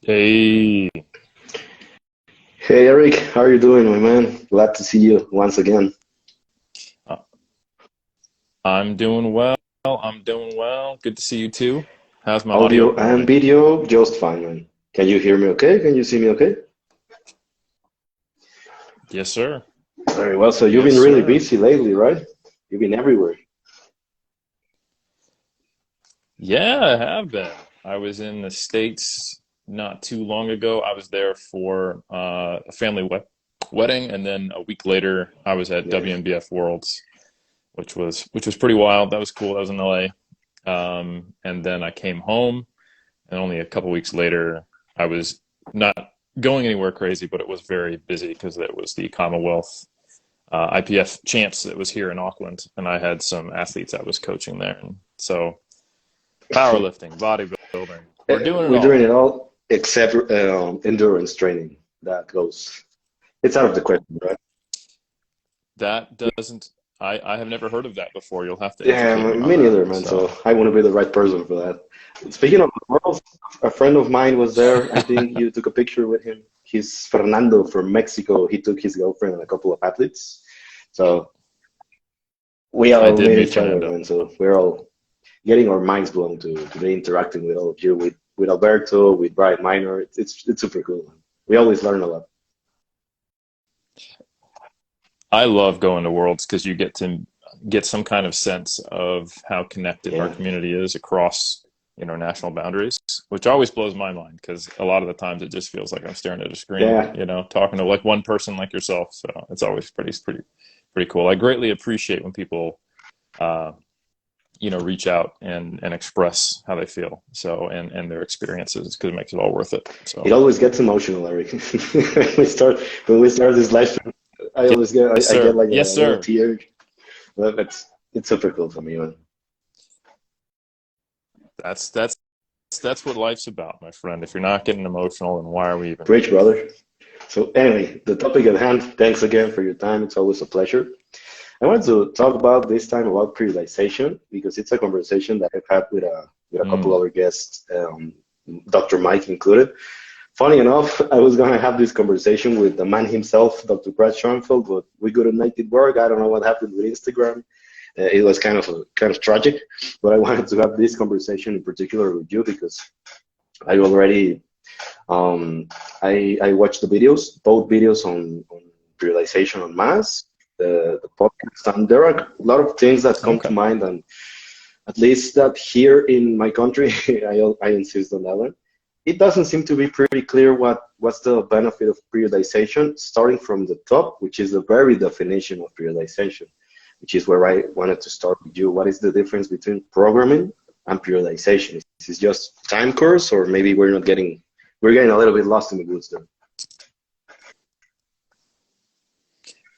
Hey, Hey Eric, how are you doing, my man? Glad to see you once again. uh, I'm doing well. I'm doing well. Good to see you too. How's my audio Audio and quality? video, just fine, man. Can you hear me okay? Can you see me okay? Yes, sir. Very well. So you've Yes, been really sir. busy lately, right? You've been everywhere. Yeah, I have been. I was in the States not too long ago. I was there for a family wedding, and then a week later, I was at Yeah. WNBF Worlds, which was pretty wild. That was cool. That was in LA. And then I came home, and only a couple weeks later, I was not going anywhere crazy, but it was very busy because it was the Commonwealth IPF champs that was here in Auckland, and I had some athletes I was coaching there. And so powerlifting, bodybuilding, we're doing it We're doing it all. all except endurance training. That goes, it's out of the question, right? That doesn't, I have never heard of that before. You'll have to Yeah, educate me on me that. neither, man. So So I want to be the right person for that. Speaking of the world, a friend of mine was there. I think you took a picture with him. He's Fernando from Mexico. He took his girlfriend and a couple of athletes. So we I all did meet meet each other, Fernando. man. So we're all getting our minds blown to be interacting with all of you, with Alberto, with Brian Minor. It's super cool, man. We always learn a lot. I love going to Worlds because you get to get some kind of sense of how connected our Yeah, community is across, national boundaries, which always blows my mind because a lot of the times it just feels like I'm staring at a screen, yeah. talking to like one person like yourself. So it's always pretty cool. I greatly appreciate when people, uh, reach out and express how they feel. So, and their experiences because it makes it all worth it. It So, always gets emotional, Eric. When we start this live stream, I always get yes, I get sir. like Yes, a little sir. tear. But it's super cool for me, man. That's that's that's what life's about, my friend. If you're not getting emotional, then why are we even Preach, here? brother. So anyway, the topic at hand. Thanks again for your time. It's always a pleasure. I want to talk about this time about periodization because it's a conversation that I've had with a couple Mm, other guests, Dr. Mike included. Funny enough, I was gonna have this conversation with the man himself, Dr. Brad Schoenfeld, but we couldn't make it work. I don't know what happened with Instagram. It was kind of tragic, but I wanted to have this conversation in particular with you because I already I watched the videos, both videos on periodization on mass, the podcast, and there are a lot of things that come to okay. mind, and at least that here in my country, I insist on that one. It doesn't seem to be pretty clear what's the benefit of periodization, starting from the top, which is the very definition of periodization, which is where I wanted to start with you. What is the difference between programming and periodization? Is this just time course, or maybe we're getting a little bit lost in the woods there?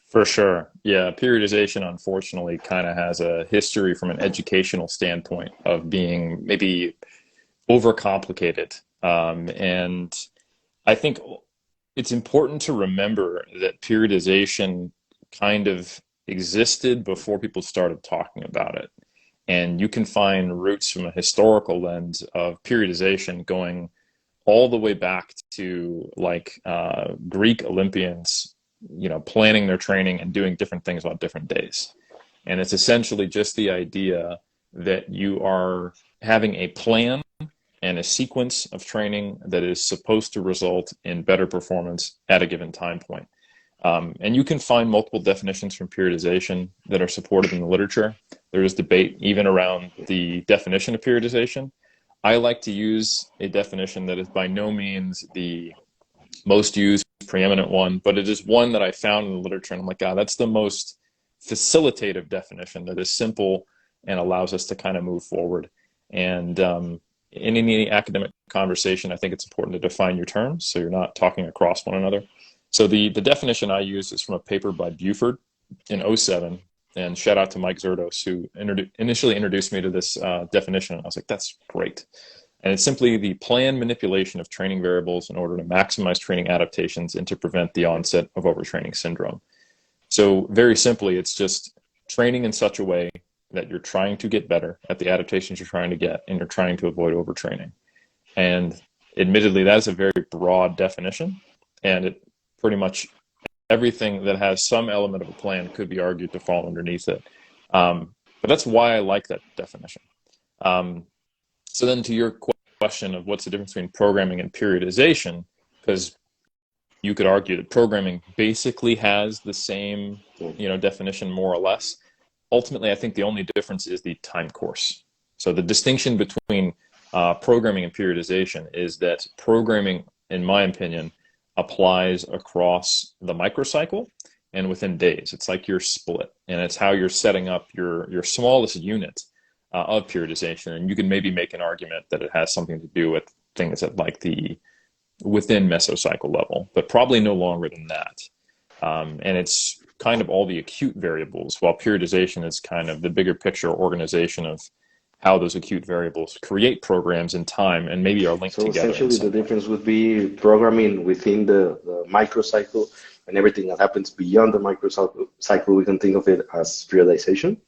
For sure. Yeah, periodization unfortunately kind of has a history from an educational standpoint of being maybe overcomplicated. And I think it's important to remember that periodization kind of existed before people started talking about it. And you can find roots from a historical lens of periodization going all the way back to like Greek Olympians, planning their training and doing different things on different days. And it's essentially just the idea that you are having a plan and a sequence of training that is supposed to result in better performance at a given time point. And you can find multiple definitions from periodization that are supported in the literature. There is debate even around the definition of periodization. I like to use a definition that is by no means the most used, preeminent one, but it is one that I found in the literature. And I'm like, God, that's the most facilitative definition that is simple and allows us to kind of move forward. And in any academic conversation, I think it's important to define your terms so you're not talking across one another. So the definition I use is from a paper by Buford in '07. And shout out to Mike Zerdos, who initially introduced me to this definition. And I was like, that's great. And it's simply the planned manipulation of training variables in order to maximize training adaptations and to prevent the onset of overtraining syndrome. So very simply, it's just training in such a way that you're trying to get better at the adaptations you're trying to get and you're trying to avoid overtraining. And Admittedly, that's a very broad definition, and it pretty much everything that has some element of a plan could be argued to fall underneath it. But that's why I like that definition. So then to your question of what's the difference between programming and periodization, because you could argue that programming basically has the same, definition more or less. Ultimately, I think the only difference is the time course. So the distinction between programming and periodization is that programming, in my opinion, applies across the microcycle and within days. It's like your split, and it's how you're setting up your smallest unit of periodization. And you can maybe make an argument that it has something to do with things at like the within mesocycle level, but probably no longer than that. And it's kind of all the acute variables, while periodization is kind of the bigger picture organization of how those acute variables create programs in time and maybe are linked together. So essentially the difference would be programming within the microcycle, and everything that happens beyond the microcycle, we can think of it as periodization.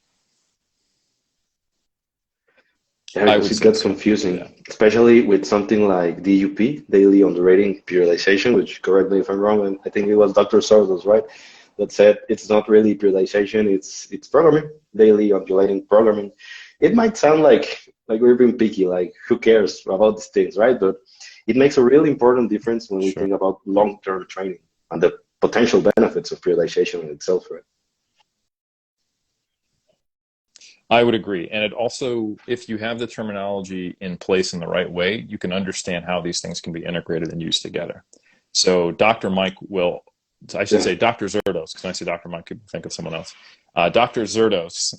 Yeah, because it gets confusing, yeah. Especially with something like DUP, daily undulating periodization, which, correct me if I'm wrong, and I think it was Dr. Sordos, right, that said it's not really periodization, it's programming, daily undulating programming. It might sound like we're being picky, like who cares about these things, right? But it makes a really important difference when we think about long-term training and the potential benefits of periodization in itself, right? I would agree. And it also, if you have the terminology in place in the right way, you can understand how these things can be integrated and used together. So Dr. Mike will, I should say Dr. Zerdos, because when I say Dr. Mike, people think of someone else. Dr. Zerdos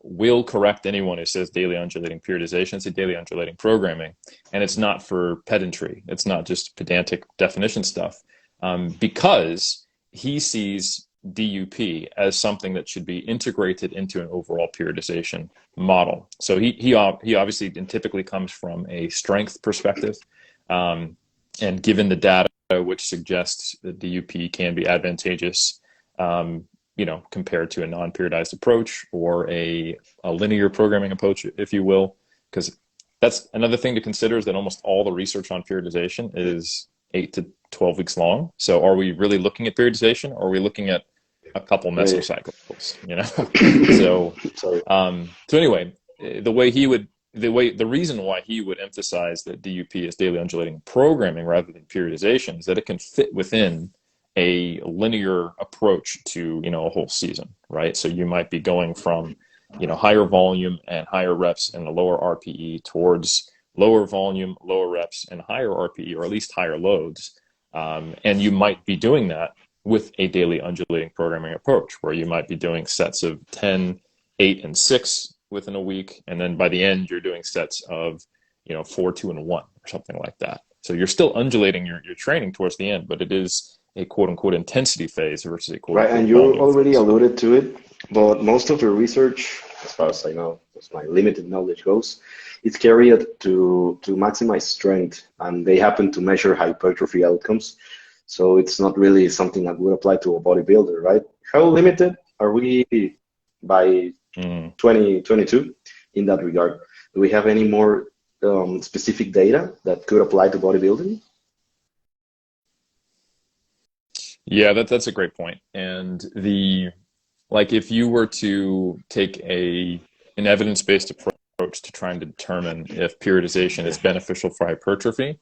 will correct anyone who says daily undulating periodization. It's a daily undulating programming. And it's not for pedantry. It's not just pedantic definition stuff. Because he sees DUP as something that should be integrated into an overall periodization model. So he obviously and typically comes from a strength perspective, and given the data which suggests that DUP can be advantageous, compared to a non-periodized approach or a linear programming approach, if you will, because that's another thing to consider is that almost all the research on periodization is 8 to 12 weeks long. So are we really looking at periodization, or are we looking at a couple mesocycles, So anyway, the reason why he would emphasize that DUP is daily undulating programming rather than periodization is that it can fit within a linear approach to, a whole season, right? So you might be going from, higher volume and higher reps and a lower RPE towards lower volume, lower reps, and higher RPE, or at least higher loads. And you might be doing that with a daily undulating programming approach, where you might be doing sets of 10, 8, and 6 within a week. And then by the end, you're doing sets of, 4, 2, and 1, or something like that. So you're still undulating your training towards the end, but it is a quote-unquote intensity phase versus a quote-unquote and you already alluded to it, but most of the research, as far as I know, as my limited knowledge goes, it's carried to maximize strength, and they happen to measure hypertrophy outcomes. So it's not really something that would apply to a bodybuilder, right? How limited are we by 2022 in that regard? Do we have any more specific data that could apply to bodybuilding? Yeah, that's a great point. And if you were to take an evidence-based approach to trying to determine if periodization is beneficial for hypertrophy,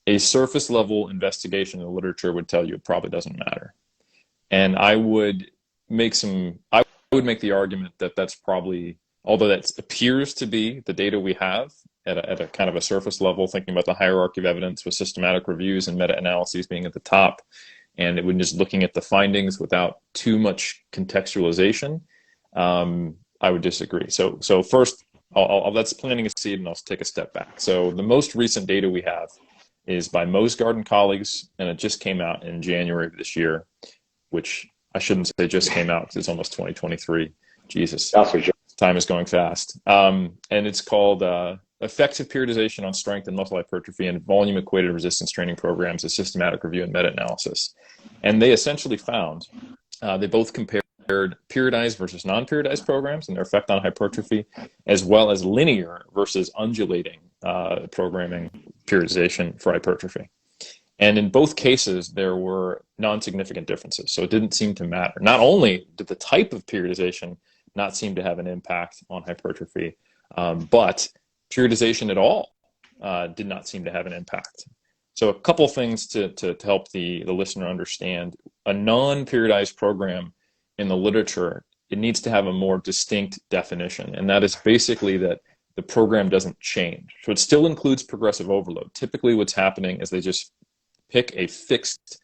a surface level investigation in the literature would tell you it probably doesn't matter. And I would make the argument that that's probably, although that appears to be the data we have at a kind of a surface level, thinking about the hierarchy of evidence with systematic reviews and meta-analyses being at the top, and when just looking at the findings without too much contextualization, I would disagree. So first, that's planting a seed, and I'll take a step back. So the most recent data we have is by Mosgard and colleagues, and it just came out in January of this year, which I shouldn't say just came out because it's almost 2023. Jesus, that's for sure. Time is going fast. And it's called Effective Periodization on Strength and Muscle Hypertrophy and Volume Equated Resistance Training Programs, a Systematic Review and Meta-Analysis. And they essentially found, they both compared periodized versus non-periodized programs and their effect on hypertrophy, as well as linear versus undulating programming periodization for hypertrophy. And in both cases, there were non-significant differences. So it didn't seem to matter. Not only did the type of periodization not seem to have an impact on hypertrophy, but periodization at all did not seem to have an impact. So a couple things to help the listener understand. A non-periodized program in the literature, it needs to have a more distinct definition. And that is basically that the program doesn't change. So it still includes progressive overload. Typically what's happening is they just pick a fixed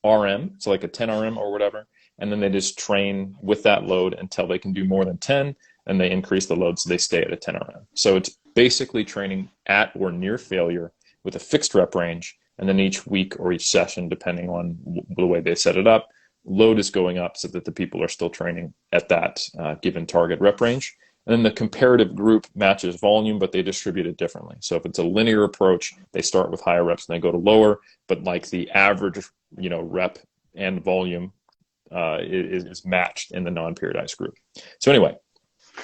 RM, so like a 10 RM or whatever, and then they just train with that load until they can do more than 10, and they increase the load so they stay at a 10 RM. So it's basically training at or near failure with a fixed rep range, and then each week or each session, depending on the way they set it up, load is going up so that the people are still training at that given target rep range. And then the comparative group matches volume, but they distribute it differently. So if it's a linear approach, they start with higher reps and they go to lower, but like the average, rep and volume is matched in the non-periodized group. So anyway,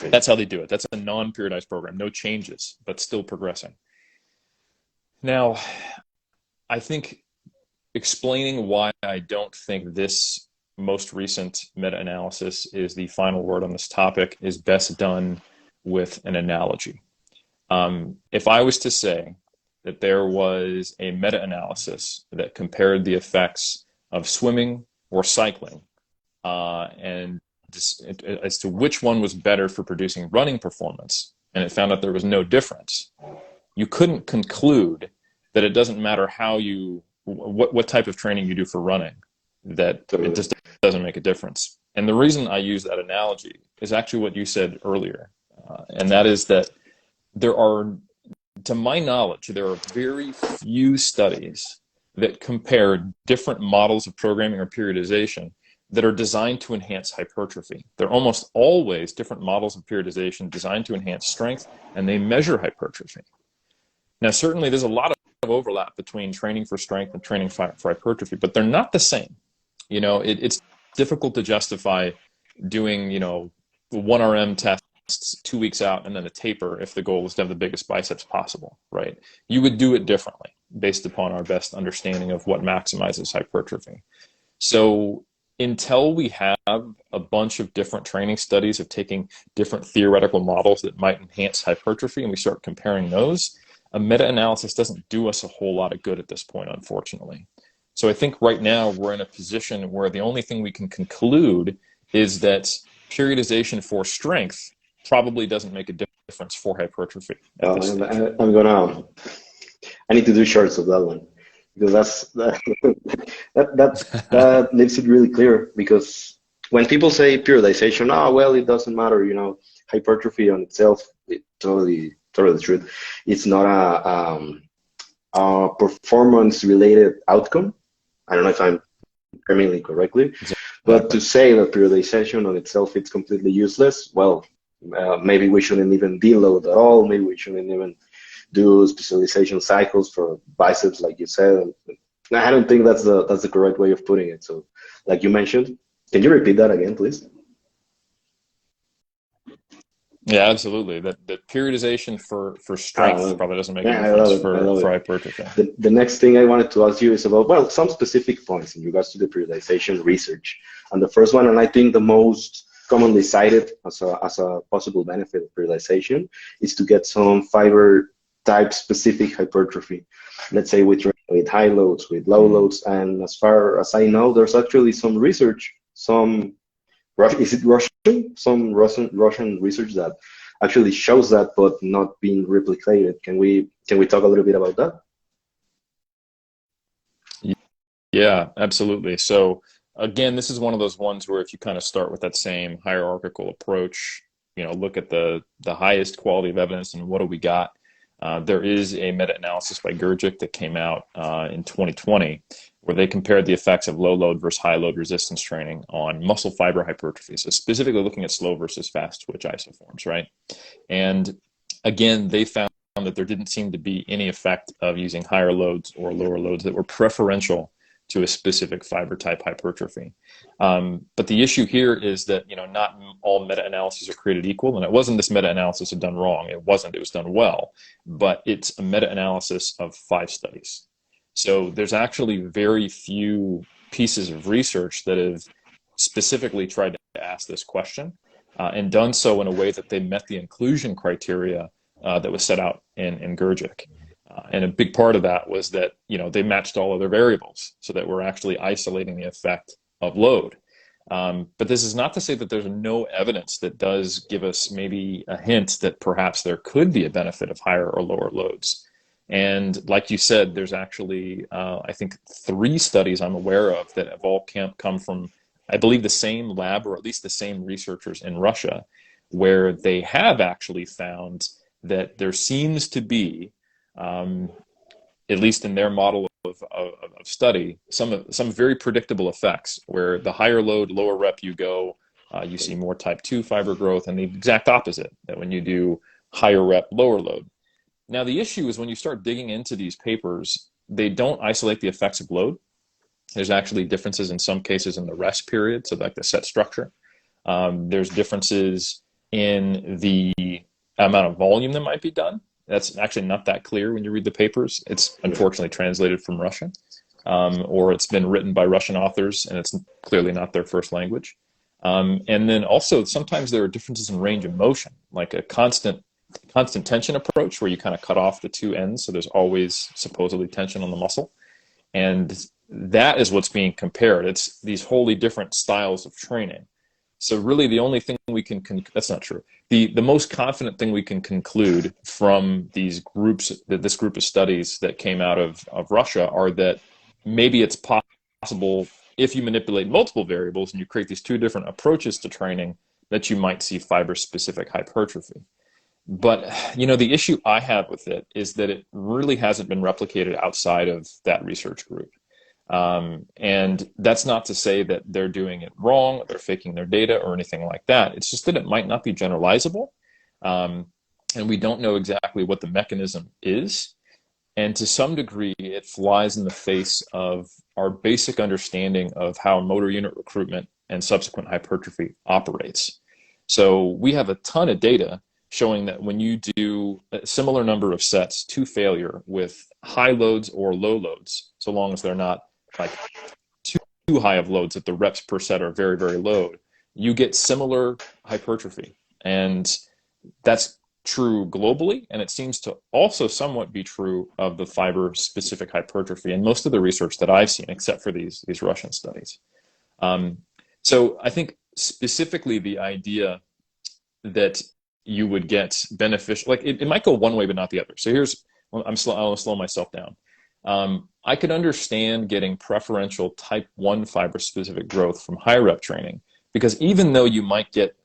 that's how they do it. That's a non-periodized program, no changes, but still progressing. Now, I think explaining why I don't think this most recent meta-analysis is the final word on this topic is best done with an analogy. If I was to say that there was a meta-analysis that compared the effects of swimming or cycling and as to which one was better for producing running performance, and it found out there was no difference, you couldn't conclude that it doesn't matter what type of training you do for running, that it just doesn't make a difference. And the reason I use that analogy is actually what you said earlier, and that is that there are, to my knowledge, there are very few studies that compare different models of programming or periodization that are designed to enhance hypertrophy. They're almost always different models of periodization designed to enhance strength, and they measure hypertrophy. Now, certainly there's a lot of overlap between training for strength and training for hypertrophy, but they're not the same. It's difficult to justify doing, 1 RM tests 2 weeks out and then a taper if the goal is to have the biggest biceps possible, right? You would do it differently based upon our best understanding of what maximizes hypertrophy. So until we have a bunch of different training studies of taking different theoretical models that might enhance hypertrophy and we start comparing those, a meta-analysis doesn't do us a whole lot of good at this point, unfortunately. So I think right now we're in a position where the only thing we can conclude is that periodization for strength probably doesn't make a difference for hypertrophy at this stage. I need to do shorts of that one, because that leaves it really clear. Because when people say periodization, it doesn't matter, hypertrophy on itself, totally true. It's not a performance-related outcome. I don't know if I'm terming it correctly, exactly. But to say that periodization on itself is completely useless, well, maybe we shouldn't even deload at all. Maybe we shouldn't even do specialization cycles for biceps, like you said. I don't think that's the correct way of putting it. So, like you mentioned, can you repeat that again, please? Yeah, absolutely. That periodization for strength probably doesn't make a difference for hypertrophy. The next thing I wanted to ask you is about, some specific points in regards to the periodization research. And the first one, and I think the most commonly cited as a possible benefit of periodization, is to get some fiber type specific hypertrophy. Let's say with high loads, with low loads. And as far as I know, there's actually some research, is it Russian? Some Russian research that actually shows that, but not being replicated. Can we talk a little bit about that? Yeah, absolutely. So again, this is one of those ones where if you kind of start with that same hierarchical approach, look at the highest quality of evidence and what do we got. There is a meta-analysis by Gurgic that came out in 2020 where they compared the effects of low load versus high load resistance training on muscle fiber hypertrophy. So specifically looking at slow versus fast twitch isoforms, right? And again, they found that there didn't seem to be any effect of using higher loads or lower loads that were preferential to a specific fiber type hypertrophy. But the issue here is that, not all meta-analyses are created equal, and it wasn't this meta-analysis had done wrong. It wasn't. It was done well, but it's a meta-analysis of 5 studies. So there's actually very few pieces of research that have specifically tried to ask this question, and done so in a way that they met the inclusion criteria that was set out in Gurgic. And a big part of that was that, they matched all other variables so that we're actually isolating the effect of load. But this is not to say that there's no evidence that does give us maybe a hint that perhaps there could be a benefit of higher or lower loads. And like you said, there's actually, I think, 3 studies I'm aware of that have all come from, I believe, the same lab, or at least the same researchers in Russia, where they have actually found that there seems to be, at least in their model of study, some very predictable effects where the higher load, lower rep you go, you see more type 2 fiber growth, and the exact opposite, that when you do higher rep, lower load. Now, the issue is when you start digging into these papers, they don't isolate the effects of load. There's actually differences in some cases in the rest period, so like the set structure. There's differences in the amount of volume that might be done. That's actually not that clear when you read the papers. It's unfortunately translated from Russian, or it's been written by Russian authors, and it's clearly not their first language. And then also sometimes there are differences in range of motion, like a constant tension approach where you kind of cut off the 2 ends, so there's always supposedly tension on the muscle. And that is what's being compared. It's these wholly different styles of training. So really the only thing we can, that's not true. The most confident thing we can conclude from these groups, this group of studies that came out of Russia, are that maybe it's possible, if you manipulate multiple variables and you create these 2 different approaches to training, that you might see fiber-specific hypertrophy. But, the issue I have with it is that it really hasn't been replicated outside of that research group. And that's not to say that they're doing it wrong, they're faking their data or anything like that. It's just that it might not be generalizable. And we don't know exactly what the mechanism is. And to some degree, it flies in the face of our basic understanding of how motor unit recruitment and subsequent hypertrophy operates. So we have a ton of data showing that when you do a similar number of sets to failure with high loads or low loads, so long as they're not like too high of loads that the reps per set are very, very low, you get similar hypertrophy. And that's true globally, and it seems to also somewhat be true of the fiber-specific hypertrophy in most of the research that I've seen, except for these Russian studies. So I think specifically the idea that you would get beneficial, like it might go one way but not the other. So I'll slow myself down. I could understand getting preferential type 1 fiber-specific growth from high rep training, because even though you might get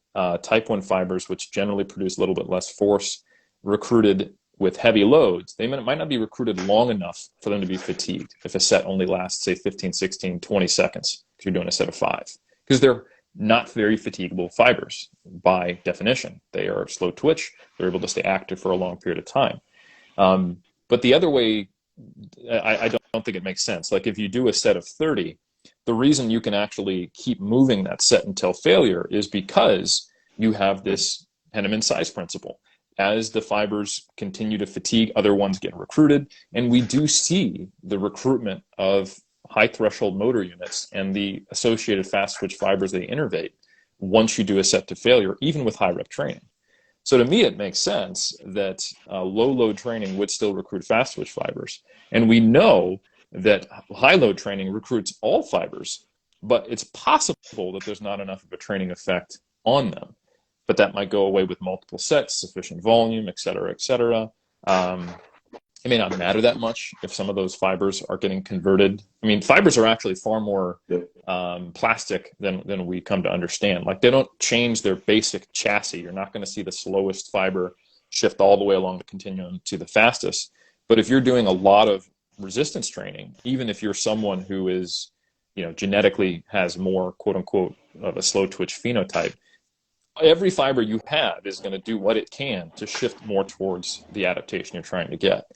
type 1 fibers, which generally produce a little bit less force, recruited with heavy loads, they might not be recruited long enough for them to be fatigued if a set only lasts, say, 15, 16, 20 seconds, if you're doing a set of 5. Because they're not very fatigable fibers by definition. They are slow twitch. They're able to stay active for a long period of time. But the other way, I don't think it makes sense. Like if you do a set of 30, the reason you can actually keep moving that set until failure is because you have this Henneman size principle. As the fibers continue to fatigue, other ones get recruited, and we do see the recruitment of high threshold motor units and the associated fast twitch fibers they innervate once you do a set to failure, even with high rep training. So to me, it makes sense that low load training would still recruit fast twitch fibers. And we know that high load training recruits all fibers, but it's possible that there's not enough of a training effect on them. But that might go away with multiple sets, sufficient volume, et cetera, et cetera. It may not matter that much if some of those fibers are getting converted. I mean, fibers are actually far more plastic than we come to understand. Like they don't change their basic chassis. You're not going to see the slowest fiber shift all the way along the continuum to the fastest. But if you're doing a lot of resistance training, even if you're someone who is, genetically has more quote unquote of a slow twitch phenotype, every fiber you have is going to do what it can to shift more towards the adaptation you're trying to get.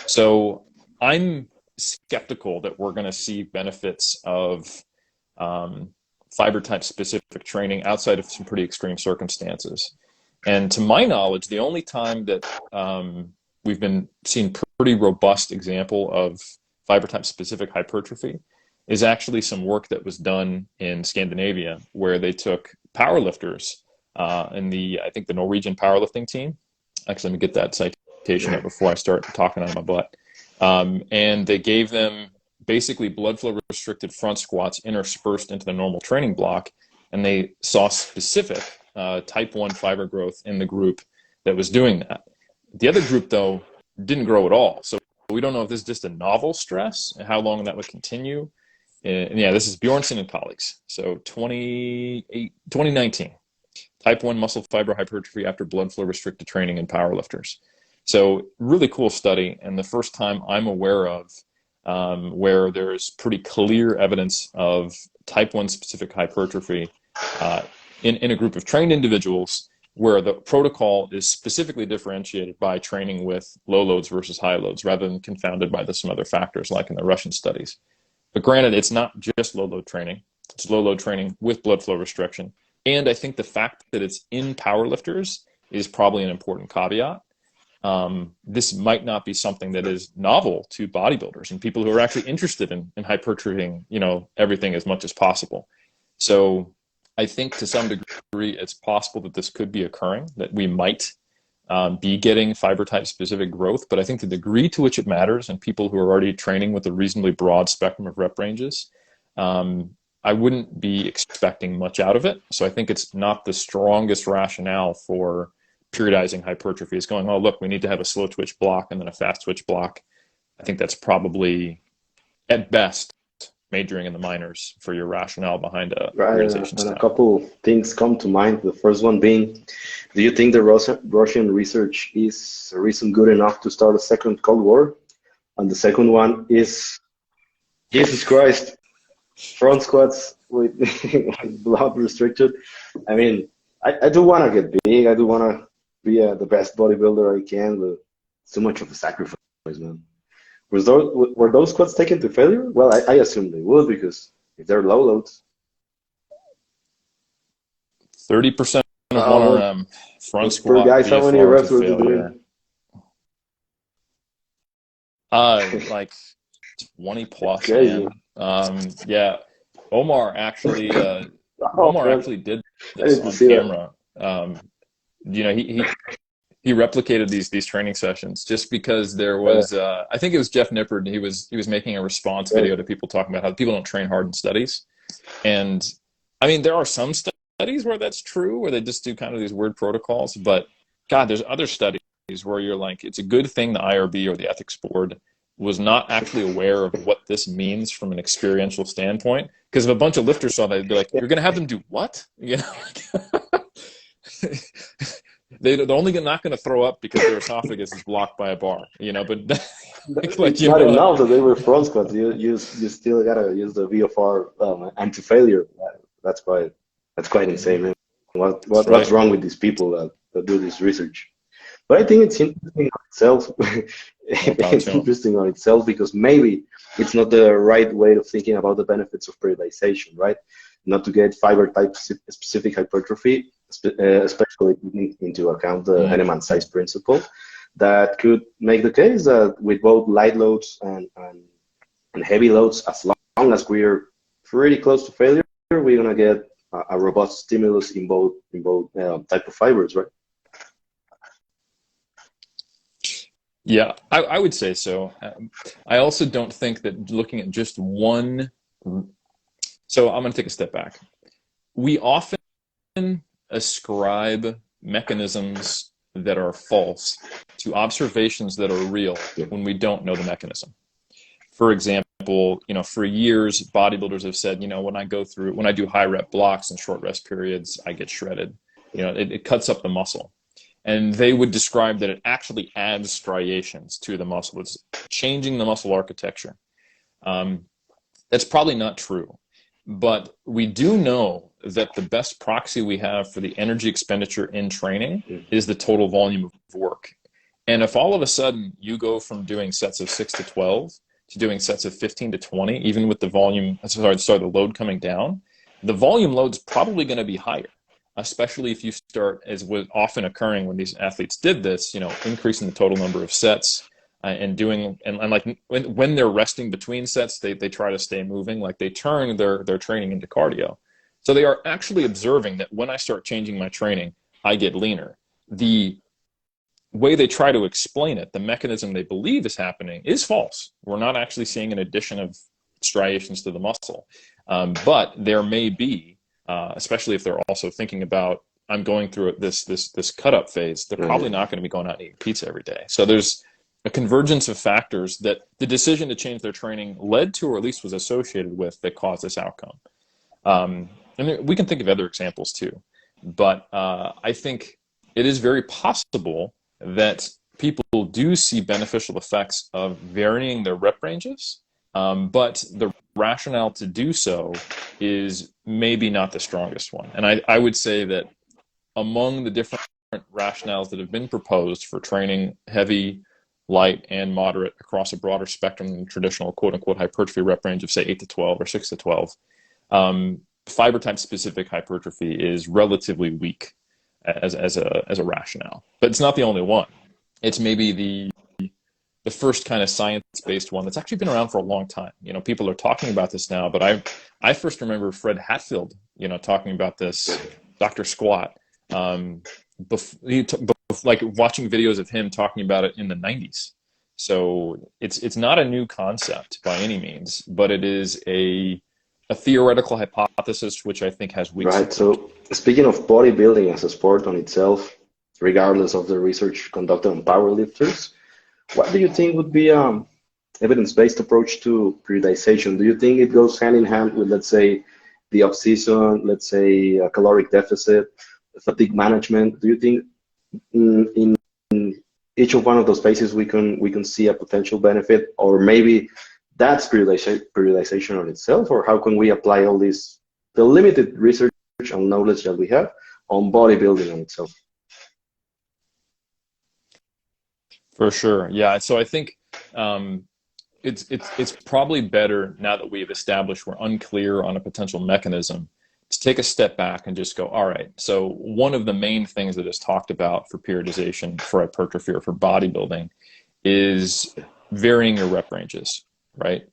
So I'm skeptical that we're going to see benefits of fiber type specific training outside of some pretty extreme circumstances. And to my knowledge, the only time that we've been seeing pretty robust example of fiber type specific hypertrophy is actually some work that was done in Scandinavia, where they took powerlifters in I think the Norwegian powerlifting team. Actually, let me get that citation up before I start talking out of my butt. And they gave them basically blood flow restricted front squats interspersed into the normal training block, and they saw specific type 1 fiber growth in the group that was doing that. The other group, though, didn't grow at all. So we don't know if this is just a novel stress and how long that would continue. And yeah, this is Bjornsson and colleagues. So 2019, type 1 muscle fiber hypertrophy after blood flow restricted training in powerlifters. So really cool study, and the first time I'm aware of where there's pretty clear evidence of type 1 specific hypertrophy in a group of trained individuals, where the protocol is specifically differentiated by training with low loads versus high loads, rather than confounded by some other factors like in the Russian studies. But granted, it's not just low load training. It's low load training with blood flow restriction. And I think the fact that it's in powerlifters is probably an important caveat. This might not be something that is novel to bodybuilders and people who are actually interested in hypertrophying, everything as much as possible. So I think to some degree, it's possible that this could be occurring, that we might be getting fiber type specific growth. But I think the degree to which it matters, and people who are already training with a reasonably broad spectrum of rep ranges, I wouldn't be expecting much out of it. So I think it's not the strongest rationale for periodizing hypertrophy. It's going, oh, look, we need to have a slow twitch block and then a fast twitch block. I think that's probably, at best, majoring in the minors for your rationale behind a periodization and style. a couple things come to mind. The first one being, do you think the Russian research is a reason good enough to start a second Cold War? And the second one is, Jesus Christ, front squats with, with blood restricted. I mean, I do want to get big. I do want to be the best bodybuilder I can, but it's too much of a sacrifice, man. Were those squats taken to failure? Well, I assume they would, because if they're low loads. 30% of 1RM front squat guys, how many VFR reps to were you failure. doing? Like 20 plus, Crazy. man. Yeah, Omar actually did this on camera. He replicated these training sessions just because there was I think it was Jeff Nippard. He was making a response video to people talking about how people don't train hard in studies. And I mean, there are some studies where that's true, where they just do kind of these weird protocols, but God, there's other studies where you're like, it's a good thing the IRB or the ethics board was not actually aware of what this means from an experiential standpoint. Because if a bunch of lifters saw that, they'd be like, you're going to have them do what? They're only not going to throw up because their esophagus is blocked by a bar, but it's not enough that they were front squats. You still got to use the VFR anti-failure. That's quite insane, man. What's wrong with these people that do this research? But I think it's interesting on itself. It's interesting on itself because maybe it's not the right way of thinking about the benefits of periodization, right? Not to get fiber type specific hypertrophy, especially taking into account the Henneman size principle, that could make the case that with both light loads and heavy loads, as long as we're pretty close to failure, we're gonna get a robust stimulus in both type of fibers, right? Yeah, I would say so. I also don't think that looking at just one. So I'm going to take a step back. We often ascribe mechanisms that are false to observations that are real when we don't know the mechanism. For example, for years, bodybuilders have said, when I do high rep blocks and short rest periods, I get shredded. It cuts up the muscle. And they would describe that it actually adds striations to the muscle. It's changing the muscle architecture. That's probably not true. But we do know that the best proxy we have for the energy expenditure in training is the total volume of work. And if all of a sudden you go from doing sets of 6 to 12 to doing sets of 15 to 20, even with the volume, sorry, the load coming down, the volume load's probably going to be higher, especially if you start, as was often occurring when these athletes did this, increasing the total number of sets and doing, and like when they're resting between sets, they try to stay moving, like they turn their training into cardio. So they are actually observing that when I start changing my training, I get leaner. The way they try to explain it, the mechanism they believe is happening, is false. We're not actually seeing an addition of striations to the muscle. But there may be, especially if they're also thinking about, I'm going through this cut-up phase, they're probably not going to be going out and eating pizza every day. So there's a convergence of factors that the decision to change their training led to, or at least was associated with, that caused this outcome. And we can think of other examples too. But I think it is very possible that people do see beneficial effects of varying their rep ranges, but the rationale to do so is maybe not the strongest one. And I would say that among the different rationales that have been proposed for training heavy, light, and moderate across a broader spectrum than traditional quote-unquote hypertrophy rep range of, say, 8 to 12 or 6 to 12, fiber type specific hypertrophy is relatively weak as a rationale. But it's not the only one. It's maybe the first kind of science-based one that's actually been around for a long time. People are talking about this now, but I first remember Fred Hatfield, talking about this, Dr. Squat, like watching videos of him talking about it in the 90s. So it's not a new concept by any means, but it is a theoretical hypothesis which I think has weak support. So speaking of bodybuilding as a sport on itself, regardless of the research conducted on powerlifters, what do you think would be evidence-based approach to periodization? Do you think it goes hand in hand with, let's say, the off-season, let's say, a caloric deficit, fatigue management? Do you think in each of one of those phases we can see a potential benefit, or maybe that's periodization on itself, or how can we apply all this, the limited research and knowledge that we have on bodybuilding on itself? For sure, yeah. So I think it's probably better, now that we've established we're unclear on a potential mechanism, to take a step back and just go, all right, so one of the main things that is talked about for periodization for hypertrophy or for bodybuilding is varying your rep ranges, right?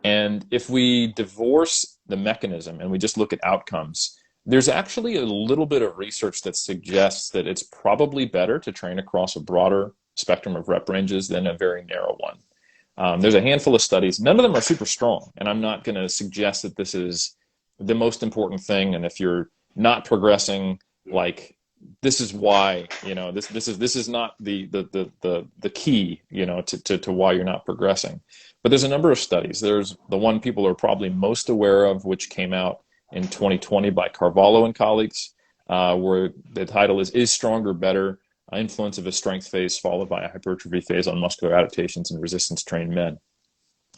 And if we divorce the mechanism and we just look at outcomes, there's actually a little bit of research that suggests that it's probably better to train across a broader spectrum of rep ranges than a very narrow one. There's a handful of studies. None of them are super strong, and I'm not going to suggest that this is the most important thing. And if you're not progressing, like, this is why, this is not the key, to why you're not progressing. But there's a number of studies. There's the one people are probably most aware of, which came out in 2020 by Carvalho and colleagues, where the title is Stronger Better? Influence of a strength phase followed by a hypertrophy phase on muscular adaptations in resistance-trained men.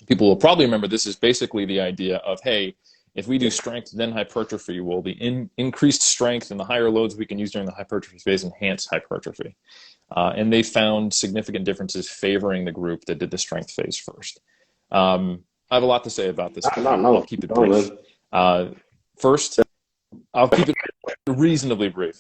People will probably remember this is basically the idea of, hey, if we do strength, then hypertrophy, will the increased strength and the higher loads we can use during the hypertrophy phase enhance hypertrophy. And they found significant differences favoring the group that did the strength phase first. I have a lot to say about this. I'll keep it brief. First, I'll keep it reasonably brief.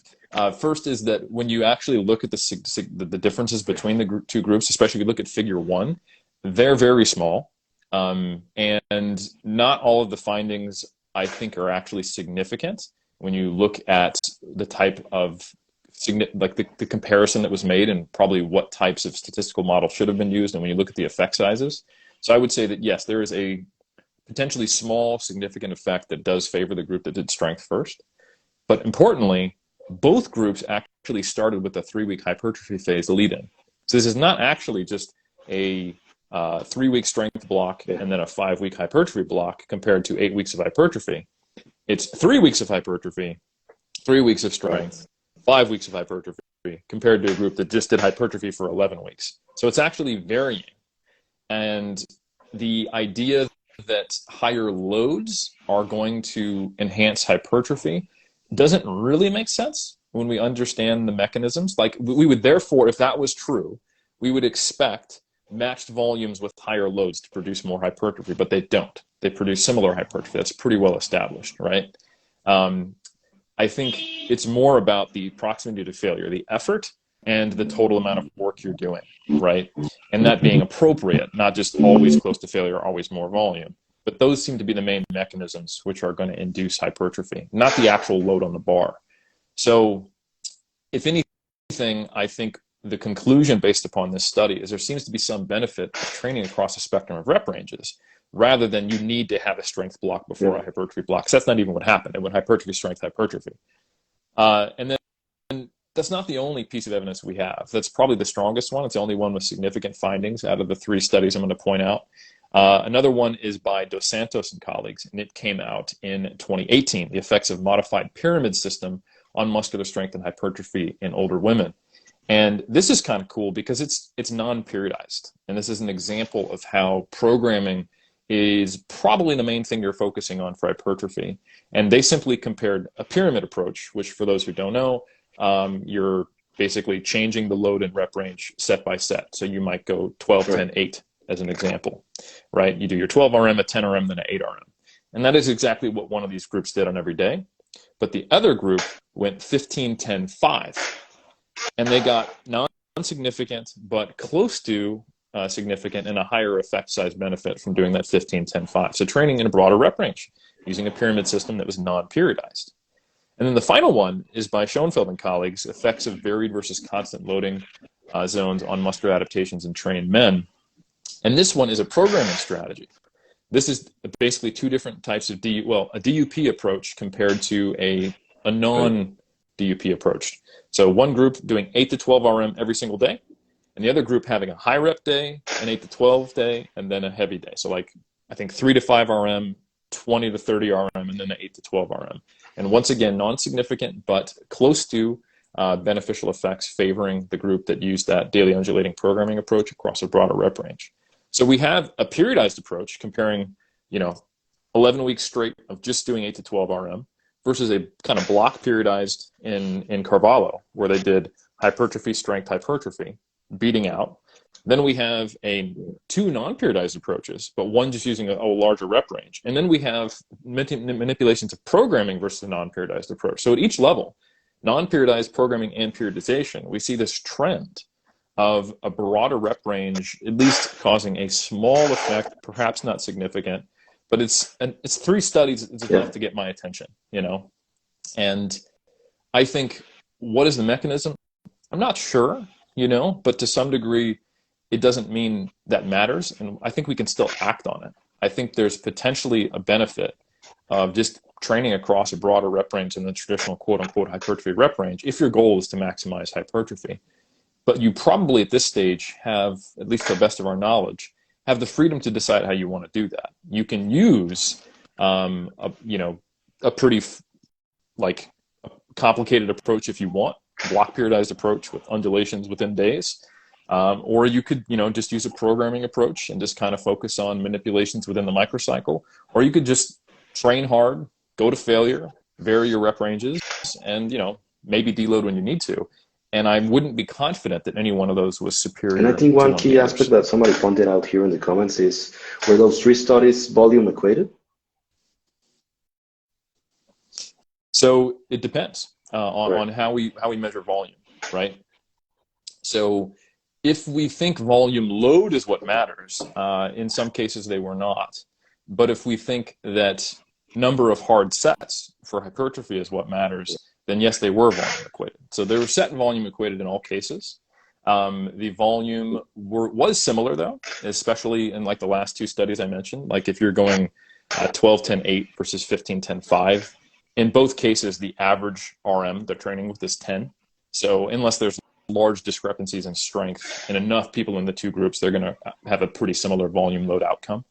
First is that when you actually look at the differences between the two groups, especially if you look at figure 1, they're very small. And not all of the findings, I think, are actually significant when you look at the type of, like the comparison that was made and probably what types of statistical model should have been used, and when you look at the effect sizes. So I would say that, yes, there is a potentially small, significant effect that does favor the group that did strength first. But importantly, both groups actually started with a 3-week hypertrophy phase lead-in. So this is not actually just a 3-week strength block and then a 5-week hypertrophy block compared to 8 weeks of hypertrophy. It's 3 weeks of hypertrophy, 3 weeks of strength, 5 weeks of hypertrophy compared to a group that just did hypertrophy for 11 weeks. So it's actually varying. And the idea that higher loads are going to enhance hypertrophy doesn't really make sense when we understand the mechanisms. Like, we would therefore, if that was true, we would expect matched volumes with higher loads to produce more hypertrophy, but they don't. They produce similar hypertrophy. That's pretty well established, right? I think it's more about the proximity to failure, the effort and the total amount of work you're doing, right? And that being appropriate, not just always close to failure, always more volume. But those seem to be the main mechanisms which are going to induce hypertrophy, not the actual load on the bar. So if anything, I think the conclusion based upon this study is there seems to be some benefit of training across a spectrum of rep ranges rather than you need to have a strength block before a hypertrophy block. So that's not even what happened. It went hypertrophy, strength, hypertrophy. And then that's not the only piece of evidence we have. That's probably the strongest one. It's the only one with significant findings out of the 3 studies I'm going to point out. Another one is by Dos Santos and colleagues, and it came out in 2018, the effects of modified pyramid system on muscular strength and hypertrophy in older women. And this is kind of cool because it's non-periodized. And this is an example of how programming is probably the main thing you're focusing on for hypertrophy. And they simply compared a pyramid approach, which for those who don't know, you're basically changing the load and rep range set by set. So you might go 12, 10, 8 as an example, right? You do your 12 RM, a 10 RM, then an 8 RM. And that is exactly what one of these groups did on every day. But the other group went 15, 10, 5. And they got non-significant, but close to significant and a higher effect size benefit from doing that 15, 10, 5. So training in a broader rep range using a pyramid system that was non-periodized. And then the final one is by Schoenfeld and colleagues, effects of varied versus constant loading zones on muscular adaptations in trained men. And this one is a programming strategy. This is basically 2 different types of a DUP approach compared to a non-DUP approach. So one group doing 8 to 12 RM every single day, and the other group having a high rep day, an 8 to 12 day, and then a heavy day. So like, I think 3 to 5 RM, 20 to 30 RM, and then an 8 to 12 RM. And once again, non-significant, but close to beneficial effects favoring the group that used that daily undulating programming approach across a broader rep range. So we have a periodized approach comparing, 11 weeks straight of just doing 8 to 12 RM versus a kind of block periodized in Carvalho, where they did hypertrophy, strength, hypertrophy, beating out. Then we have 2 non-periodized approaches, but one just using a larger rep range. And then we have manipulations of programming versus a non-periodized approach. So at each level, non-periodized programming and periodization, we see this trend of a broader rep range, at least causing a small effect, perhaps not significant, but it's 3 studies. It's enough to get my attention, And I think, what is the mechanism? I'm not sure, but to some degree, it doesn't mean that matters. And I think we can still act on it. I think there's potentially a benefit of just training across a broader rep range than the traditional quote unquote hypertrophy rep range if your goal is to maximize hypertrophy. But you probably at this stage have, at least to the best of our knowledge, have the freedom to decide how you want to do that. You can use a pretty complicated approach if you want, block periodized approach with undulations within days. Or you could, just use a programming approach and just kind of focus on manipulations within the microcycle. Or you could just train hard, go to failure, vary your rep ranges, and, maybe deload when you need to. And I wouldn't be confident that any one of those was superior. And I think one key aspect that somebody pointed out here in the comments is, were those 3 studies volume equated? So it depends on how we measure volume, right? So if we think volume load is what matters, in some cases they were not. But if we think that number of hard sets for hypertrophy is what matters, then yes, they were volume equated. So they were set and volume equated in all cases. The volume was similar though, especially in like the last 2 studies I mentioned. Like if you're going 12, 10, 8 versus 15, 10, 5, in both cases, the average RM they're training with is 10. So unless there's large discrepancies in strength and enough people in the 2 groups, they're going to have a pretty similar volume load outcome.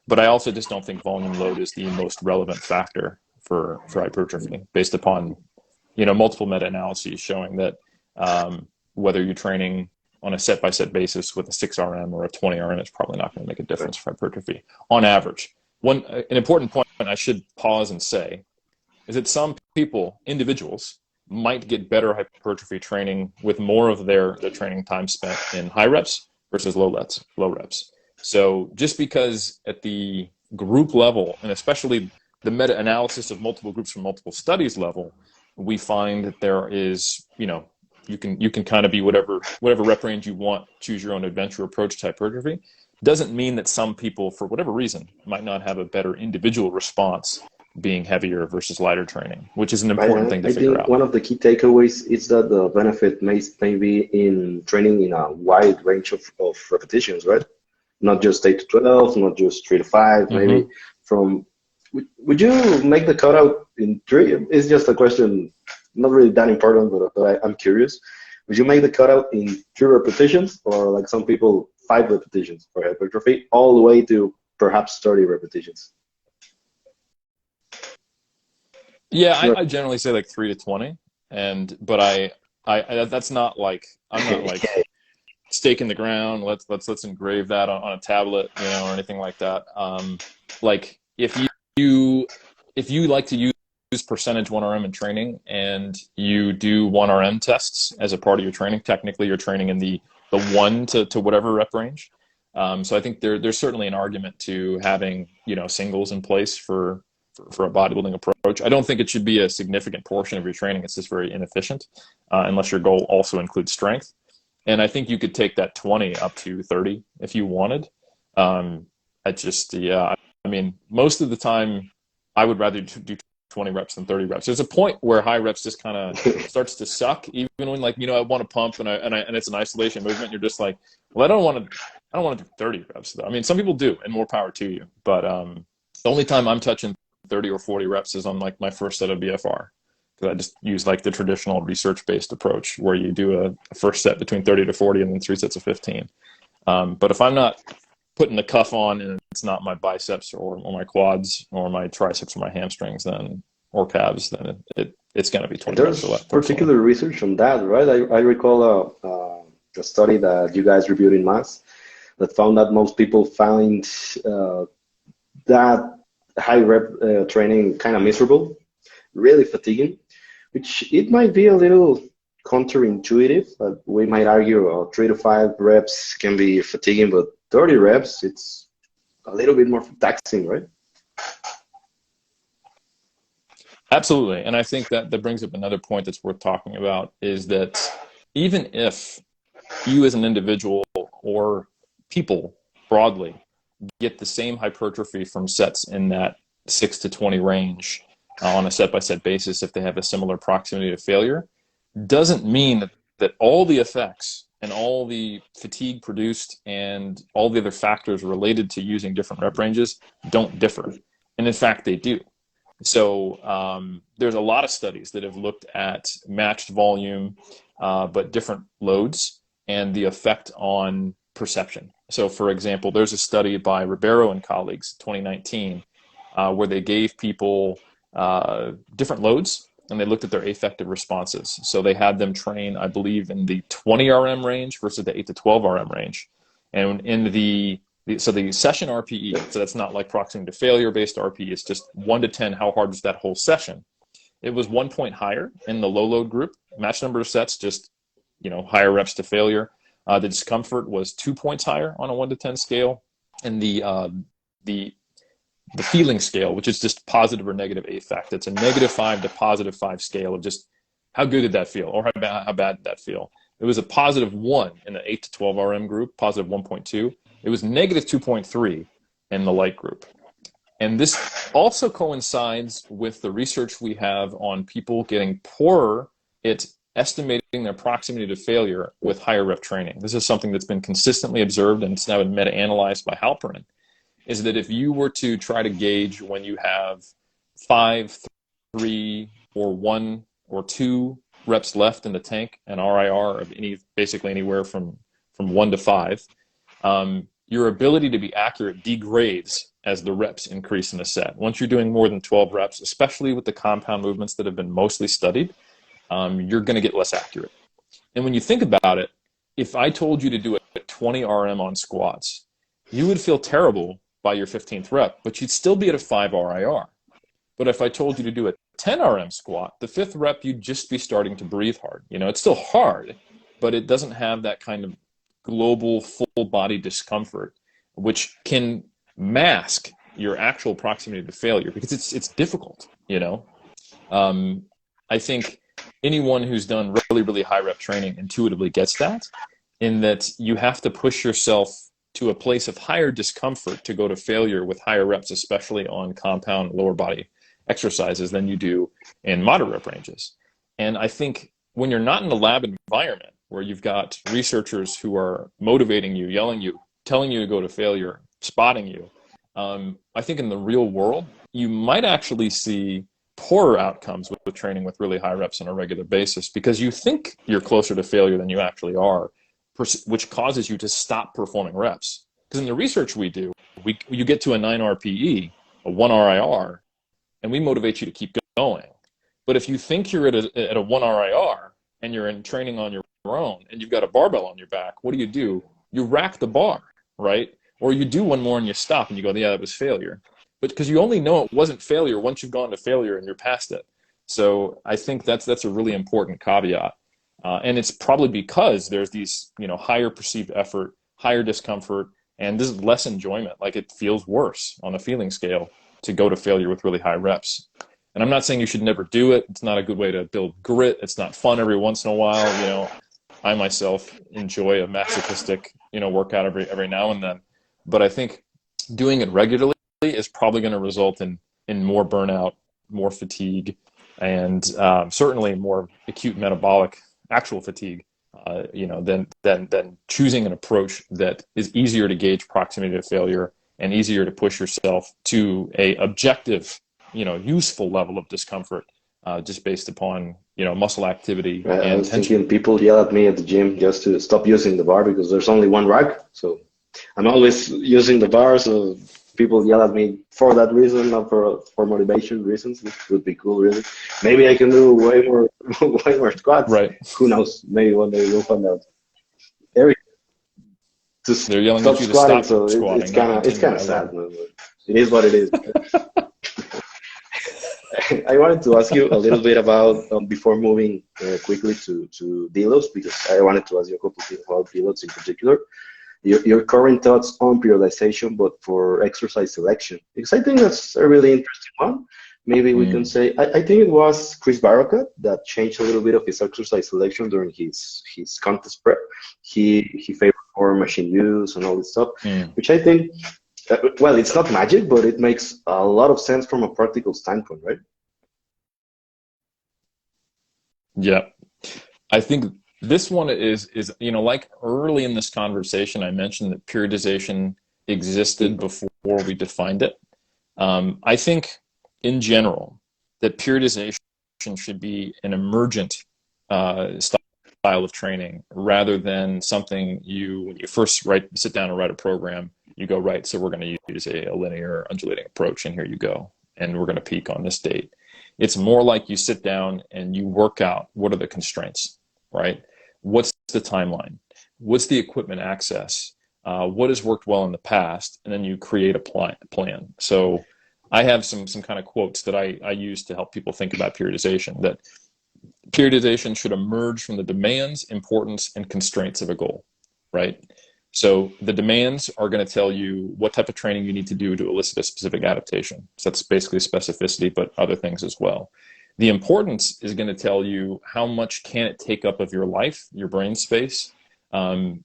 But I also just don't think volume load is the most relevant factor for hypertrophy based upon multiple meta-analyses showing that whether you're training on a set-by-set basis with a 6 RM or a 20 RM, it's probably not going to make a difference for hypertrophy on average. An important point I should pause and say is that some people, individuals, might get better hypertrophy training with more of their training time spent in high reps versus low reps. So just because at the group level, and especially the meta-analysis of multiple groups from multiple studies level, we find that there is, you can kind of be whatever rep range you want, choose your own adventure approach to hypertrophy. Doesn't mean that some people, for whatever reason, might not have a better individual response being heavier versus lighter training, which is an important thing to figure think out. one of the key takeaways is that the benefit may be in training in a wide range of repetitions, right? Not just 8 to 12, not just 3 to 5, maybe from. Would you make the cutout in 3? It's just a question, not really that important, but I'm curious. Would you make the cutout in 3 repetitions, or like some people, 5 repetitions for hypertrophy, all the way to perhaps 30 repetitions? Yeah, I generally say like 3 to 20, but I that's not like, I'm not like stake in the ground. Let's engrave that on a tablet, or anything like that. Like if you like to use percentage 1RM in training and you do 1RM tests as a part of your training, technically you're training in the 1 to whatever rep range. So I think there's certainly an argument to having, singles in place for a bodybuilding approach. I don't think it should be a significant portion of your training. It's just very inefficient unless your goal also includes strength. And I think you could take that 20 up to 30 if you wanted. I mean, most of the time I would rather do 20 reps than 30 reps. There's a point where high reps just kind of starts to suck, even when I want to pump and it's an isolation movement. You're just like, well, I don't want to do 30 reps though. I mean, some people do, and more power to you. But the only time I'm touching 30 or 40 reps is on like my first set of BFR, because I just use like the traditional research-based approach where you do a first set between 30 to 40 and then 3 sets of 15. But if I'm not putting the cuff on and it's not my biceps or my quads or my triceps or my hamstrings or calves, then it's going to be 20 reps or less. There's particular research on that, right? I recall a study that you guys reviewed in mass that found that most people find that high rep training kind of miserable, really fatiguing, which it might be a little counterintuitive. But we might argue 3 to 5 reps can be fatiguing, but 30 reps, it's a little bit more taxing, right? Absolutely. And I think that brings up another point that's worth talking about, is that even if you as an individual or people broadly get the same hypertrophy from sets in that 6 to 20 range on a set-by-set basis, if they have a similar proximity to failure, doesn't mean that all the effects and all the fatigue produced and all the other factors related to using different rep ranges don't differ. And in fact, they do. So there's a lot of studies that have looked at matched volume, but different loads and the effect on perception. So for example, there's a study by Ribeiro and colleagues, 2019, where they gave people different loads and they looked at their affective responses. So they had them train, I believe, in the 20 RM range versus the 8 to 12 RM range. And in the session RPE, so that's not like proximity to failure based RPE, it's just 1 to 10, how hard was that whole session? It was 1 point higher in the low load group, match number of sets, just, higher reps to failure. The discomfort was 2 points higher on a 1 to 10 scale. And the feeling scale, which is just positive or negative affect, it's a -5 to +5 scale of just how good did that feel or how bad did that feel. It was a +1 in the 8 to 12 RM group, +1.2. It was -2.3 in the light group. And this also coincides with the research we have on people getting poorer at estimating their proximity to failure with higher rep training. This is something that's been consistently observed, and it's now been meta-analyzed by Halperin, is that if you were to try to gauge when you have 5, 3, or 1 or 2 reps left in the tank, an RIR of basically anywhere from 1 to 5, your ability to be accurate degrades as the reps increase in a set. Once you're doing more than 12 reps, especially with the compound movements that have been mostly studied, you're going to get less accurate. And when you think about it, if I told you to do a 20 RM on squats, you would feel terrible by your 15th rep, but you'd still be at a 5 RIR. But if I told you to do a 10 RM squat, the 5th rep, you'd just be starting to breathe hard. It's still hard, but it doesn't have that kind of global full body discomfort, which can mask your actual proximity to failure because it's difficult, you know. I think anyone who's done really, really high rep training intuitively gets that, in that you have to push yourself to a place of higher discomfort to go to failure with higher reps, especially on compound lower body exercises, than you do in moderate rep ranges. And I think when you're not in a lab environment where you've got researchers who are motivating you, yelling you, telling you to go to failure, spotting you, I think in the real world, you might actually see poorer outcomes with training with really high reps on a regular basis, because you think you're closer to failure than you actually are, which causes you to stop performing reps. Because in the research we do, you get to a 9 RPE, a 1 RIR, and we motivate you to keep going. But if you think you're at a 1 RIR and you're in training on your own and you've got a barbell on your back, what do? You rack the bar, right? Or you do one more and you stop and you go, yeah, that was failure. But because you only know it wasn't failure once you've gone to failure and you're past it. So I think that's a really important caveat. And it's probably because there's these, higher perceived effort, higher discomfort, and this is less enjoyment. Like, it feels worse on a feeling scale to go to failure with really high reps. And I'm not saying you should never do it. It's not a good way to build grit. It's not fun every once in a while. I myself enjoy a masochistic, workout every now and then. But I think doing it regularly is probably going to result in more burnout, more fatigue, and certainly more acute metabolic actual fatigue, than choosing an approach that is easier to gauge proximity to failure and easier to push yourself to a objective, useful level of discomfort, just based upon, muscle activity. Right, and I was tension. thinking people yell at me at the gym just to stop using the bar because there's only one rack. So I'm always using the bar. So people yell at me for that reason, not for motivation reasons, which would be cool, really. Maybe I can do way more way more squats. Right. Who knows? Maybe one day we'll find out. Eric, They're yelling stop at you to squatting, stop so squatting. it's kind of sad. Man. It is what it is. I wanted to ask you a little bit about, before moving quickly to Deloads, because I wanted to ask you a couple of things about Deloads in particular. Your current thoughts on periodization, but for exercise selection, because I think that's a really interesting one. Maybe we can say, I think it was Chris Baraka that changed a little bit of his exercise selection during his contest prep. He favored more machine use and all this stuff, which I think, well, it's not magic, but it makes a lot of sense from a practical standpoint, right? Yeah. I think this one is like early in this conversation, I mentioned that periodization existed before we defined it. I think in general that periodization should be an emergent style of training, rather than something when you first sit down and write a program, you go, right, so we're going to use a linear undulating approach, and here you go, and we're going to peak on this date. It's more like you sit down and you work out what are the constraints, right? What's the timeline? What's the equipment access? What has worked well in the past? And then you create a plan. So I have some kind of quotes that I use to help people think about periodization, that periodization should emerge from the demands, importance, and constraints of a goal, right? So the demands are going to tell you what type of training you need to do to elicit a specific adaptation. So that's basically specificity, but other things as well. The importance is going to tell you how much can it take up of your life, your brain space. Some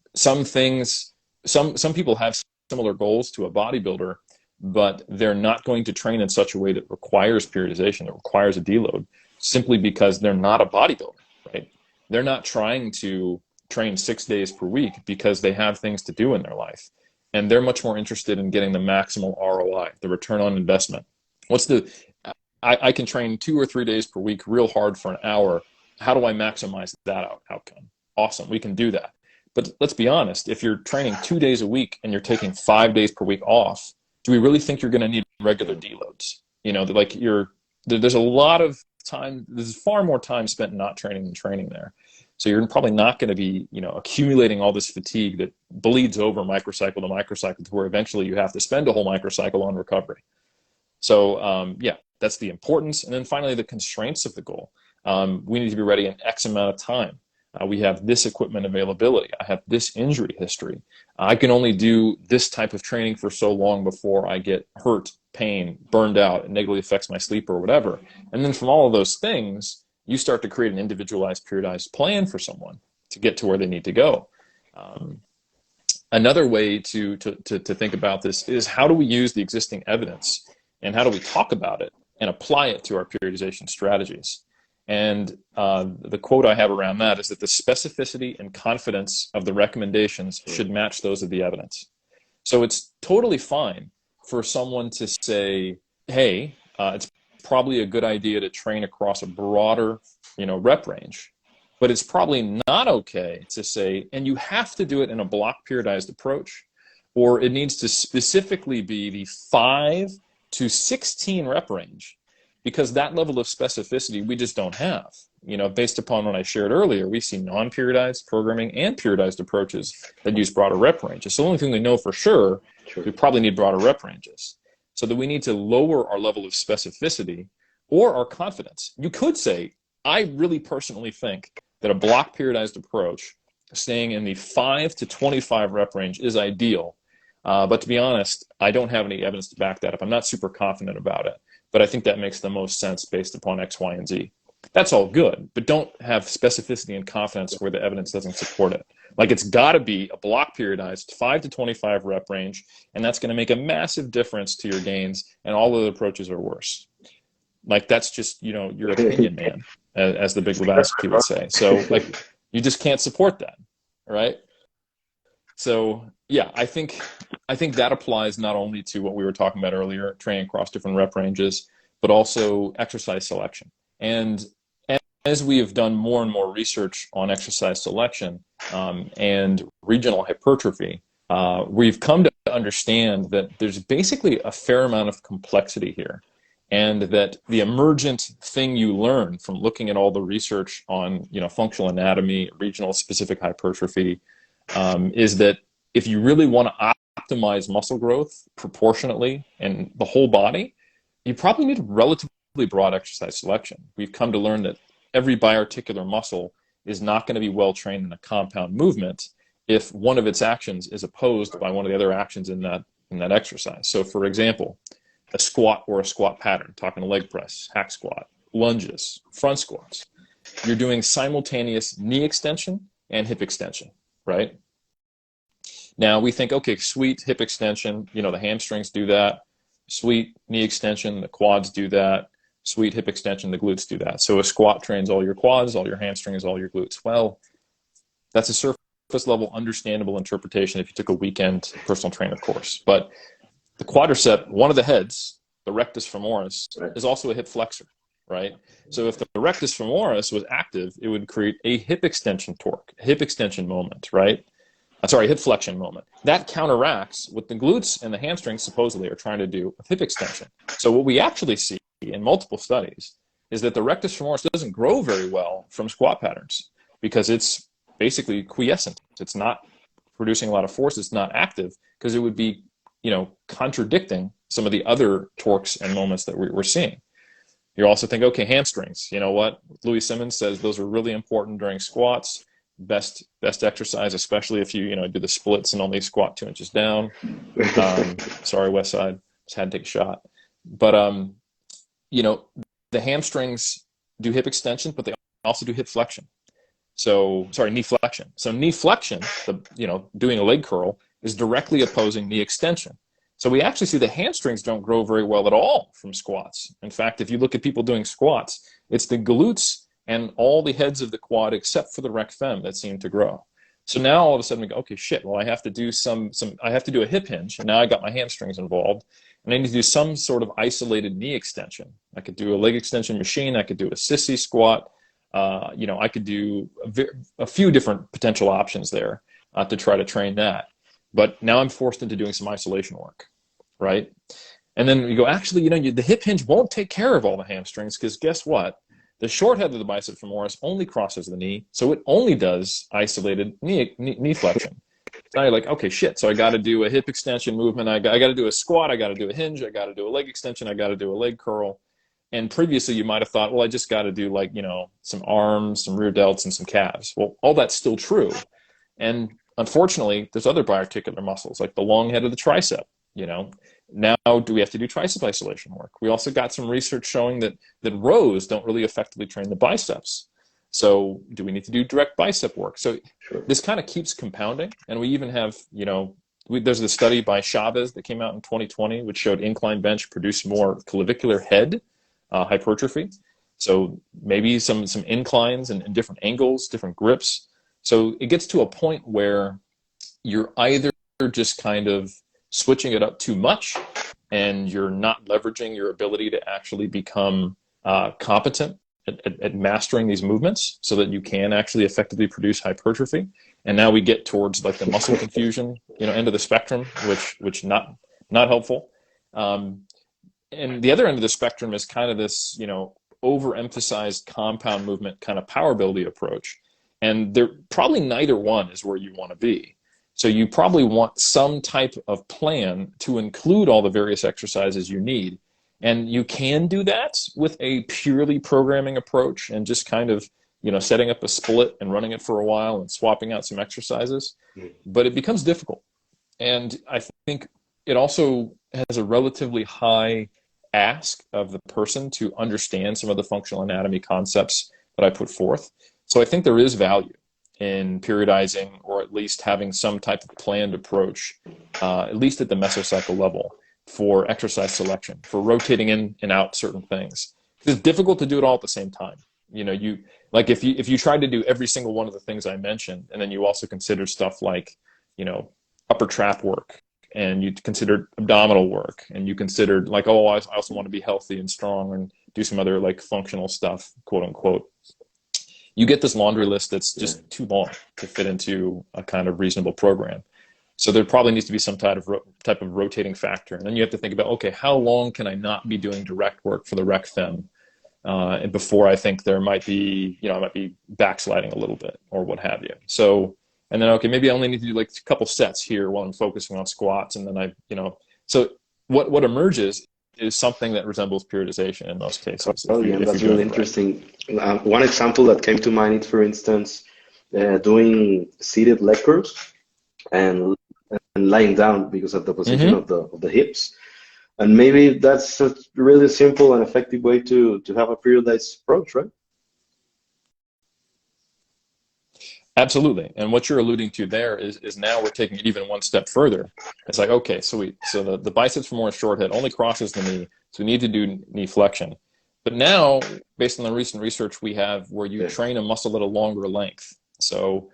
people have similar goals to a bodybuilder, but they're not going to train in such a way that requires periodization, that requires a deload, simply because they're not a bodybuilder, right? They're not trying to train 6 days per week because they have things to do in their life. And they're much more interested in getting the maximal ROI, the return on investment. I can train 2 or 3 days per week real hard for an hour. How do I maximize that outcome? Awesome, we can do that. But let's be honest, if you're training 2 days a week and you're taking 5 days per week off, do we really think you're going to need regular deloads? There's a lot of time, there's far more time spent not training than training there. So you're probably not going to be, accumulating all this fatigue that bleeds over microcycle to microcycle, to where eventually you have to spend a whole microcycle on recovery. So that's the importance. And then finally, the constraints of the goal. We need to be ready in X amount of time. We have this equipment availability. I have this injury history. I can only do this type of training for so long before I get hurt, pain, burned out, it negatively affects my sleep or whatever. And then from all of those things, you start to create an individualized, periodized plan for someone to get to where they need to go. Another way to think about this is, how do we use the existing evidence and how do we talk about it and apply it to our periodization strategies? And the quote I have around that is that the specificity and confidence of the recommendations should match those of the evidence. So it's totally fine for someone to say, hey, it's probably a good idea to train across a broader, rep range. But it's probably not okay to say, and you have to do it in a block periodized approach, or it needs to specifically be the 5 to 16 rep range, because that level of specificity we just don't have. Based upon what I shared earlier, we see non-periodized programming and periodized approaches that use broader rep ranges. So the only thing we know for sure, we probably need broader rep ranges. So that we need to lower our level of specificity or our confidence. You could say, I really personally think that a block periodized approach, staying in the 5 to 25 rep range, is ideal. But to be honest, I don't have any evidence to back that up. I'm not super confident about it, but I think that makes the most sense based upon X, Y, and Z. That's all good, but don't have specificity and confidence where the evidence doesn't support it. Like, it's got to be a block periodized 5 to 25 rep range, and that's going to make a massive difference to your gains, and all other approaches are worse. Like, that's just, your opinion, man, as the Big Lebowski would say. So, like, you just can't support that, right? So, yeah, I think that applies not only to what we were talking about earlier, training across different rep ranges, but also exercise selection. And as we have done more and more research on exercise selection and regional hypertrophy, we've come to understand that there's basically a fair amount of complexity here. And that the emergent thing you learn from looking at all the research on, functional anatomy, regional specific hypertrophy, is that if you really want to optimize muscle growth proportionately in the whole body, you probably need relatively broad exercise selection. We've come to learn that every biarticular muscle is not going to be well trained in a compound movement if one of its actions is opposed by one of the other actions in that exercise. So, for example, a squat or a squat pattern, talking to leg press, hack squat, lunges, front squats, you're doing simultaneous knee extension and hip extension, right? Now we think, okay, sweet, hip extension, the hamstrings do that. Sweet, knee extension, the quads do that. Sweet, hip extension, the glutes do that. So a squat trains all your quads, all your hamstrings, all your glutes. Well, that's a surface level understandable interpretation if you took a weekend personal trainer course. But the quadricep, one of the heads, the rectus femoris, is also a hip flexor, right? So if the rectus femoris was active, it would create a hip extension torque, a hip extension moment, right? Hip flexion moment. That counteracts what the glutes and the hamstrings supposedly are trying to do with hip extension. So what we actually see in multiple studies is that the rectus femoris doesn't grow very well from squat patterns because it's basically quiescent. It's not producing a lot of force. It's not active because it would be contradicting some of the other torques and moments that we're seeing. You also think, okay, hamstrings, you know what? Louis Simmons says those are really important during squats. Best exercise, especially if you do the splits and only squat 2 inches down. Sorry, West Side, just had to take a shot. But the hamstrings do hip extension, but they also do hip flexion. Knee flexion. So knee flexion, doing a leg curl, is directly opposing knee extension. So we actually see the hamstrings don't grow very well at all from squats. In fact, if you look at people doing squats, it's the glutes and all the heads of the quad except for the rec fem that seem to grow. So now all of a sudden we go, okay, shit, well, I have to do I have to do a hip hinge, and now I got my hamstrings involved, and I need to do some sort of isolated knee extension. I could do a leg extension machine, I could do a sissy squat, I could do a few different potential options there to try to train that. But now I'm forced into doing some isolation work, right? And then you go, actually, the hip hinge won't take care of all the hamstrings because guess what? The short head of the bicep femoris only crosses the knee, so it only does isolated knee flexion. So now you're like, okay, shit, so I got to do a hip extension movement. I got to do a squat. I got to do a hinge. I got to do a leg extension. I got to do a leg curl. And previously you might have thought, well, I just got to do like, some arms, some rear delts, and some calves. Well, all that's still true. And unfortunately, there's other biarticular muscles, like the long head of the tricep, Now, do we have to do tricep isolation work? We also got some research showing that rows don't really effectively train the biceps. So do we need to do direct bicep work? So this kind of keeps compounding. And we even have, there's a study by Chavez that came out in 2020, which showed incline bench produced more clavicular head hypertrophy. So maybe some inclines and different angles, different grips. So it gets to a point where you're either just kind of switching it up too much and you're not leveraging your ability to actually become competent at mastering these movements so that you can actually effectively produce hypertrophy. And now we get towards like the muscle confusion, end of the spectrum, which not helpful. And the other end of the spectrum is kind of this, overemphasized compound movement kind of power building approach. And they're probably neither one is where you want to be. So you probably want some type of plan to include all the various exercises you need. And you can do that with a purely programming approach and just kind of, setting up a split and running it for a while and swapping out some exercises. But it becomes difficult. And I think it also has a relatively high ask of the person to understand some of the functional anatomy concepts that I put forth. So I think there is value in periodizing, or at least having some type of planned approach, at least at the mesocycle level, for exercise selection, for rotating in and out certain things. It's difficult to do it all at the same time. If you tried to do every single one of the things I mentioned, and then you also consider stuff like, upper trap work, and you considered abdominal work, and you considered like, oh, I also want to be healthy and strong and do some other like functional stuff, quote unquote. You get this laundry list that's just too long to fit into a kind of reasonable program. So there probably needs to be some type of rotating factor. And then you have to think about, okay, how long can I not be doing direct work for the rec fem? And before I think there might be, I might be backsliding a little bit or what have you. So, and then, okay, maybe I only need to do like a couple sets here while I'm focusing on squats. And then so what emerges is something that resembles periodization in most cases. Oh, yeah, that's really interesting. One example that came to mind is, for instance, doing seated leg curls and lying down because of the position of the hips. And maybe that's a really simple and effective way to have a periodized approach, right? Absolutely. And what you're alluding to there is now we're taking it even one step further. It's like, okay, so the biceps femoris short head only crosses the knee, so we need to do knee flexion. But now, based on the recent research we have, where you train a muscle at a longer length. So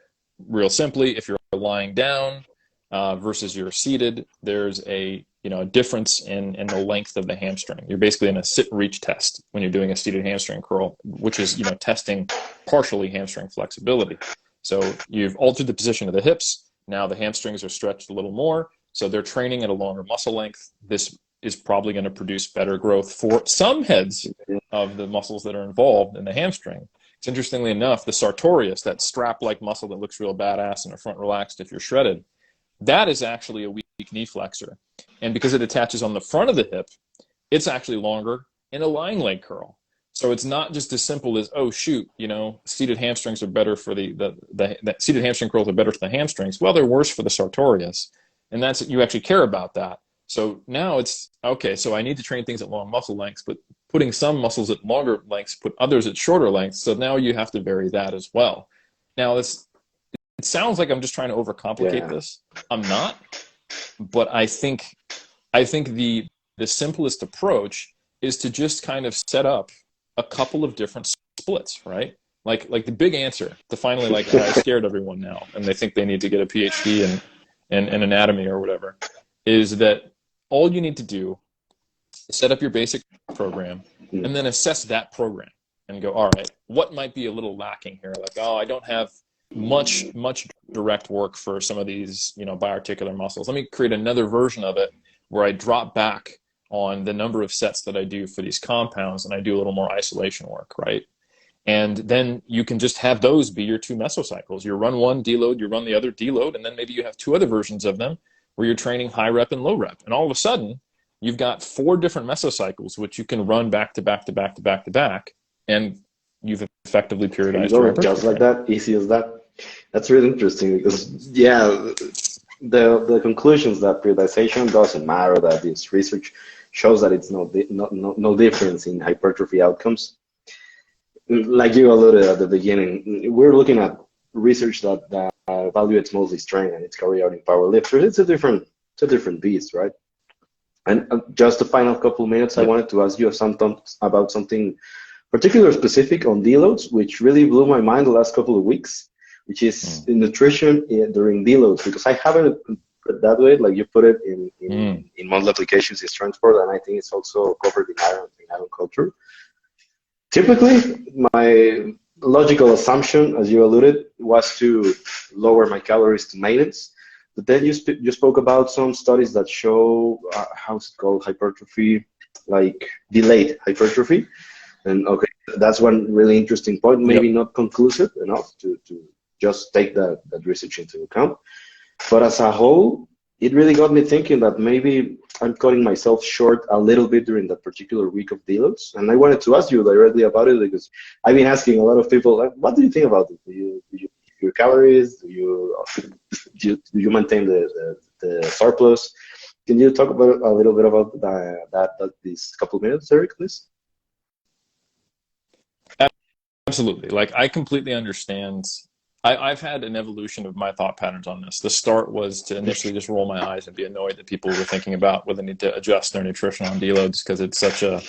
real simply, if you're lying down versus you're seated, there's a difference in the length of the hamstring. You're basically in a sit reach test when you're doing a seated hamstring curl, which is testing partially hamstring flexibility. So you've altered the position of the hips. Now the hamstrings are stretched a little more. So they're training at a longer muscle length. This is probably going to produce better growth for some heads of the muscles that are involved in the hamstring. It's interestingly enough, the sartorius, that strap-like muscle that looks real badass in the front relaxed if you're shredded, that is actually a weak knee flexor. And because it attaches on the front of the hip, it's actually longer in a lying leg curl. So it's not just as simple as, oh, shoot, seated hamstrings are better for the seated hamstring curls are better for the hamstrings. Well, they're worse for the sartorius. And that's, you actually care about that. So now it's, okay, so I need to train things at long muscle lengths, but putting some muscles at longer lengths, put others at shorter lengths. So now you have to vary that as well. Now, it sounds like I'm just trying to overcomplicate this. I'm not. But I think the simplest approach is to just kind of set up a couple of different splits, right? Like the big answer to finally, like, I scared everyone now and they think they need to get a PhD in anatomy or whatever, is that all you need to do is set up your basic program and then assess that program and go, all right, what might be a little lacking here? Like, oh, I don't have much direct work for some of these, biarticular muscles. Let me create another version of it where I drop back on the number of sets that I do for these compounds and I do a little more isolation work, right? And then you can just have those be your two mesocycles. You run one deload, you run the other deload, and then maybe you have two other versions of them where you're training high rep and low rep. And all of a sudden, you've got 4 different mesocycles, which you can run back to back to back to back to back, and you've effectively There you periodized your go, hypertrophy just like training. that, easy as that. That's really interesting because, yeah, the conclusions that periodization doesn't matter, that this research shows that it's no difference in hypertrophy outcomes. Like you alluded at the beginning, we're looking at research that evaluates mostly strength and its carried out in powerlifters. It's a different beast, right? And just the final couple minutes, I Yep. wanted to ask you about something particular specific on deloads, which really blew my mind the last couple of weeks, which is in nutrition during deloads, because I haven't put it that way, like you put it in model applications in transport, and I think it's also covered in iron culture. Typically, my logical assumption, as you alluded, was to lower my calories to maintenance. But then you spoke about some studies that show how's it called, hypertrophy, like delayed hypertrophy. And okay, that's one really interesting point, maybe Yep. not conclusive enough to just take that research into account. But as a whole, it really got me thinking that maybe I'm cutting myself short a little bit during that particular week of deloads. And I wanted to ask you directly about it because I've been asking a lot of people, like, what do you think about it? Do you your calories? Do you maintain the surplus? Can you talk about a little bit about that these couple of minutes, Eric, please? Absolutely. Like, I completely understand. I've had an evolution of my thought patterns on this. The start was to initially just roll my eyes and be annoyed that people were thinking about whether they need to adjust their nutrition on deloads because it's such a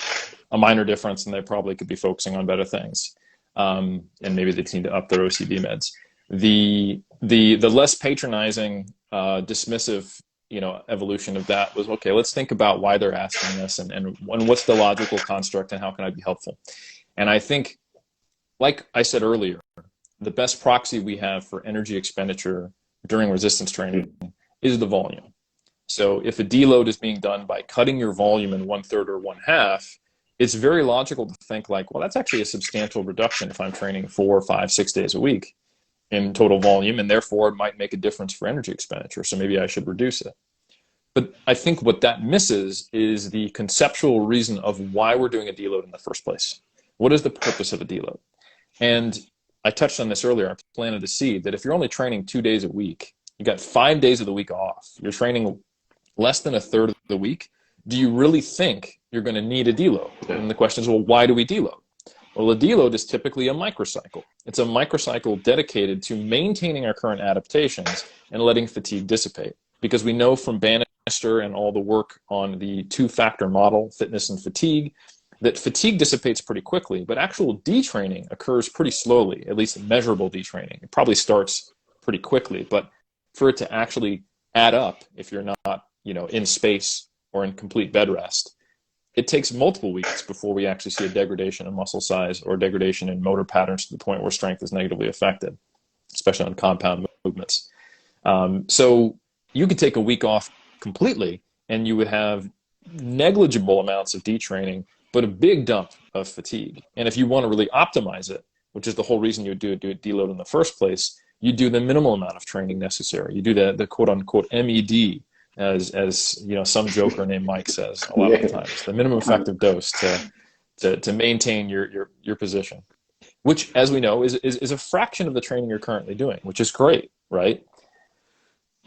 minor difference and they probably could be focusing on better things. And maybe they need to up their OCD meds. The less patronizing, dismissive, evolution of that was, okay, let's think about why they're asking this and what's the logical construct and how can I be helpful? And I think, like I said earlier, the best proxy we have for energy expenditure during resistance training is the volume. So if a deload is being done by cutting your volume in 1/3 or 1/2, it's very logical to think like, well, that's actually a substantial reduction if I'm training 4, 5, 6 days a week in total volume, and therefore it might make a difference for energy expenditure. So maybe I should reduce it. But I think what that misses is the conceptual reason of why we're doing a deload in the first place. What is the purpose of a deload? And I touched on this earlier. I planted the seed that if you're only training 2 days a week, you got 5 days of the week off, you're training less than 1/3 of the week, do you really think you're going to need a deload? And the question is, well, why do we deload? Well, a deload is typically a microcycle. It's a microcycle dedicated to maintaining our current adaptations and letting fatigue dissipate. Because we know from Bannister and all the work on the 2-factor model, fitness and fatigue, that fatigue dissipates pretty quickly, but actual detraining occurs pretty slowly, at least measurable detraining. It probably starts pretty quickly, but for it to actually add up, if you're not, in space or in complete bed rest, it takes multiple weeks before we actually see a degradation in muscle size or degradation in motor patterns to the point where strength is negatively affected, especially on compound movements. So you could take a week off completely and you would have negligible amounts of detraining, but a big dump of fatigue. And if you want to really optimize it, which is the whole reason you would do a deload in the first place, you do the minimal amount of training necessary. You do the quote unquote MED, as some joker named Mike says a lot of the times, the minimum effective dose to maintain your position, which, as we know, is a fraction of the training you're currently doing, which is great, right?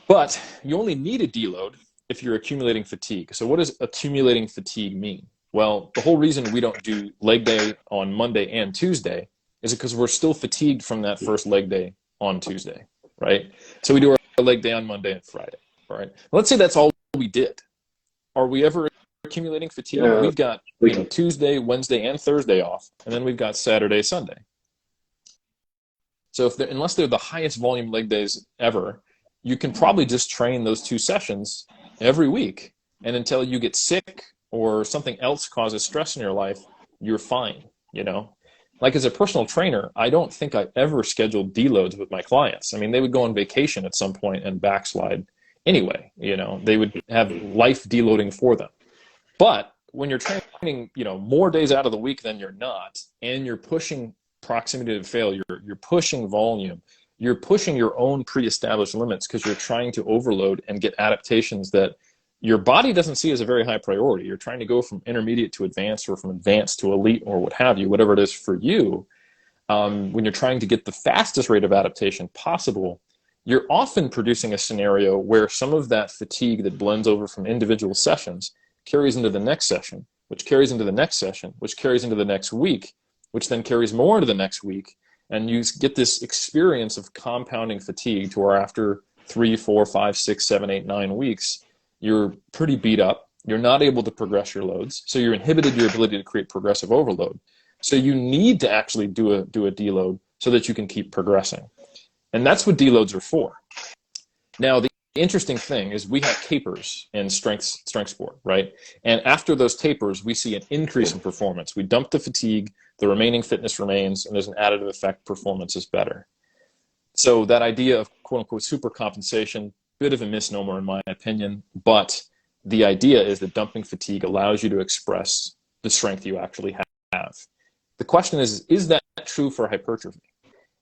But you only need a deload if you're accumulating fatigue. So what does accumulating fatigue mean? Well, the whole reason we don't do leg day on Monday and Tuesday is because we're still fatigued from that first leg day on Tuesday, right? So we do our leg day on Monday and Friday, right? Let's say that's all we did. Are we ever accumulating fatigue? We've got Tuesday, Wednesday, and Thursday off, and then we've got Saturday, Sunday. So unless they're the highest volume leg days ever, you can probably just train those 2 sessions every week, and until you get sick or something else causes stress in your life, you're fine, Like, as a personal trainer, I don't think I ever scheduled deloads with my clients. I mean, they would go on vacation at some point and backslide anyway, They would have life deloading for them. But when you're training, more days out of the week than you're not, and you're pushing proximity to failure, you're pushing volume, you're pushing your own pre-established limits because you're trying to overload and get adaptations that your body doesn't see as a very high priority. You're trying to go from intermediate to advanced, or from advanced to elite, or what have you, whatever it is for you. When you're trying to get the fastest rate of adaptation possible, you're often producing a scenario where some of that fatigue that blends over from individual sessions carries into the next session, which carries into the next session, which carries into the next week, which then carries more into the next week. And you get this experience of compounding fatigue to where after 3, 4, 5, 6, 7, 8, 9 weeks, you're pretty beat up. You're not able to progress your loads. So you're inhibited your ability to create progressive overload. So you need to actually do a deload so that you can keep progressing. And that's what deloads are for. Now, the interesting thing is we have tapers in strength sport, right? And after those tapers, we see an increase in performance. We dump the fatigue, the remaining fitness remains, and there's an additive effect, performance is better. So that idea of quote-unquote super compensation, bit of a misnomer in my opinion, but the idea is that dumping fatigue allows you to express the strength you actually have. The question is that true for hypertrophy?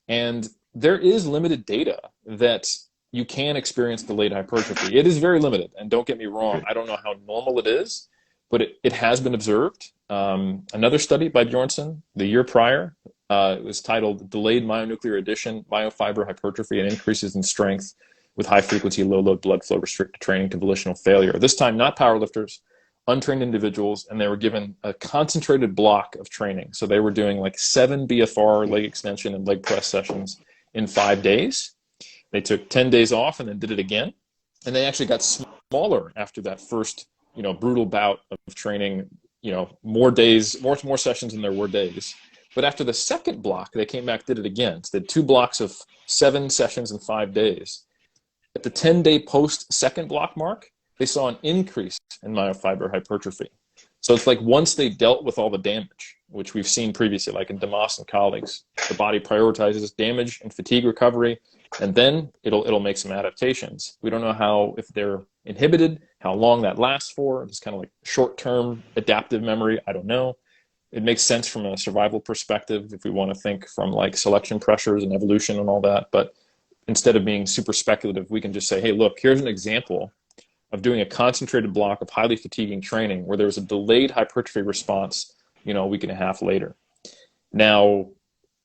And there is limited data that you can experience delayed hypertrophy. It is very limited, and don't get me wrong, I don't know how normal it is, but it has been observed. Another study by Bjornsson the year prior, it was titled Delayed Myonuclear Addition, Myofiber Hypertrophy and Increases in Strength with High Frequency, Low Load Blood Flow Restricted Training to Volitional Failure. This time, not powerlifters, untrained individuals, and they were given a concentrated block of training. So they were doing like 7 BFR leg extension and leg press sessions in 5 days. They took 10 days off and then did it again. And they actually got smaller after that first, brutal bout of training, more days, more sessions than there were days. But after the second block, they came back, did it again. So they had 2 blocks of 7 sessions in 5 days. At the 10-day post-second block mark, they saw an increase in myofiber hypertrophy. So it's like once they dealt with all the damage, which we've seen previously, like in Demas and colleagues, the body prioritizes damage and fatigue recovery, and then it'll make some adaptations. We don't know if they're inhibited, how long that lasts for. It's kind of like short-term adaptive memory. I don't know. It makes sense from a survival perspective if we want to think from like selection pressures and evolution and all that. But instead of being super speculative, we can just say, hey, look, here's an example of doing a concentrated block of highly fatiguing training where there was a delayed hypertrophy response, a week and a half later. Now,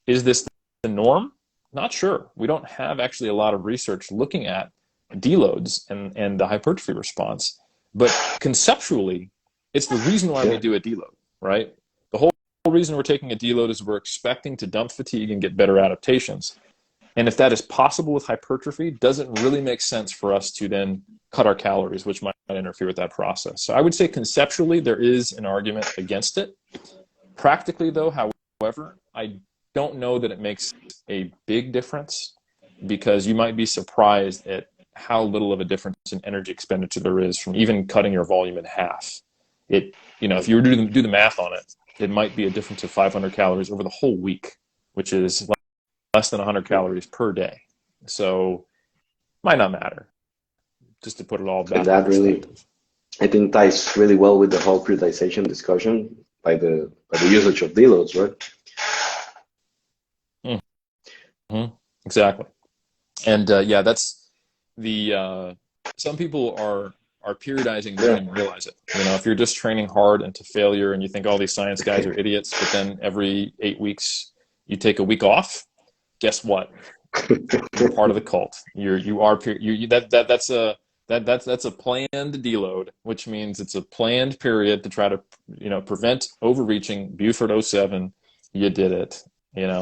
is this the norm? Not sure. We don't have actually a lot of research looking at deloads and the hypertrophy response, but conceptually, it's the reason why we do a deload, right? The whole reason we're taking a deload is we're expecting to dump fatigue and get better adaptations. And if that is possible with hypertrophy, doesn't really make sense for us to then cut our calories, which might interfere with that process. So I would say conceptually there is an argument against it. Practically though, however, I don't know that it makes a big difference, because you might be surprised at how little of a difference in energy expenditure there is from even cutting your volume in half. If you were to do the math on it, it might be a difference of 500 calories over the whole week, which is less than 100 calories per day. So might not matter, just to put it all back. And that really, I think, ties really well with the whole periodization discussion by the usage of deloads, right? Mm-hmm. Exactly. And that's the some people are periodizing, don't even realize it. If you're just training hard and to failure and you think all these science guys are idiots, but then every 8 weeks you take a week off, guess what? You're part of the cult. That's a planned deload, which means it's a planned period to try to prevent overreaching. Buford 07, you did it. You're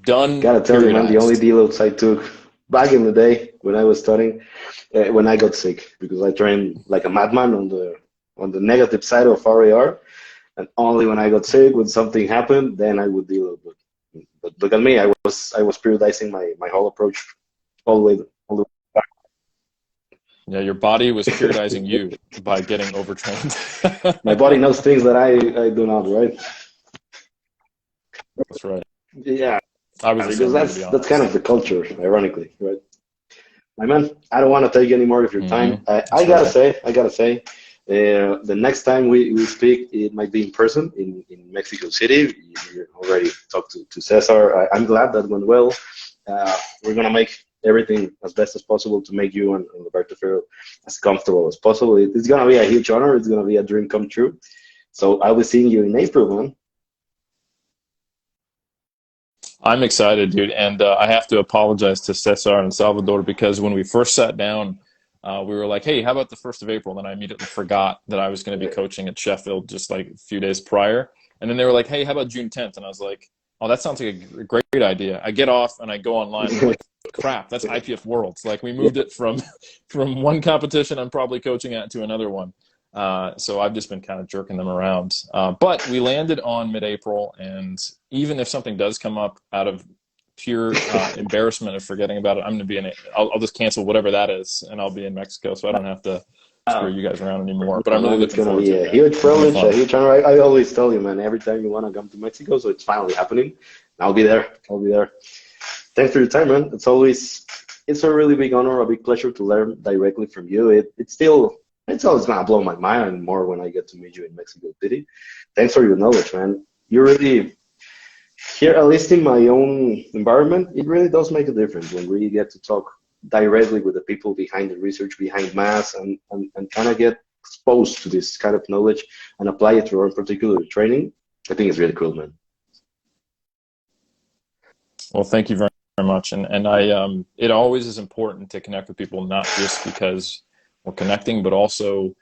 done. Gotta tell you, man, the only deloads I took back in the day when I was studying, when I got sick, because I trained like a madman on the negative side of RAR, and only when I got sick, when something happened, then I would deload. But look at me, I was periodizing my whole approach all the way back. Yeah, your body was periodizing you by getting overtrained. My body knows things that I do not, right? That's right. Yeah, because that's kind of the culture, ironically, right? My man, I don't want to take any more of your time. I gotta say, the next time we speak, it might be in person in Mexico City. You already talked to Cesar. I'm glad that went well. We're gonna make everything as best as possible to make you and Roberto feel as comfortable as possible. It's going to be a huge honor. It's going to be a dream come true. So I'll be seeing you in April, man. I'm excited, dude. And I have to apologize to Cesar and Salvador because when we first sat down, we were like, hey, how about the 1st of April? Then I immediately forgot that I was going to be coaching at Sheffield just like a few days prior. And then they were like, hey, how about June 10th? And I was like, oh, that sounds like a great idea. I get off and I go online and I'm like, crap, that's IPF Worlds. Like we moved it from one competition I'm probably coaching at to another one. So I've just been kind of jerking them around. But we landed on mid-April, and even if something does come up out of pure embarrassment of forgetting about it, I'm going to be in it. I'll just cancel whatever that is, and I'll be in Mexico, so I don't have to screw you guys around anymore. But I'm really looking forward to it. It's going to be a huge privilege, a huge honor. I always tell you, man, every time you want to come to Mexico, so it's finally happening. I'll be there. I'll be there. Thanks for your time, man. It's a really big honor, a big pleasure to learn directly from you. It's always gonna blow my mind and more when I get to meet you in Mexico City. Thanks for your knowledge, man. You really, here, at least in my own environment, it really does make a difference when we get to talk directly with the people behind the research, behind mass, and kind of get exposed to this kind of knowledge and apply it to our particular training. I think it's really cool, man. Well, thank you very much. And it always is important to connect with people, not just because we're connecting, but also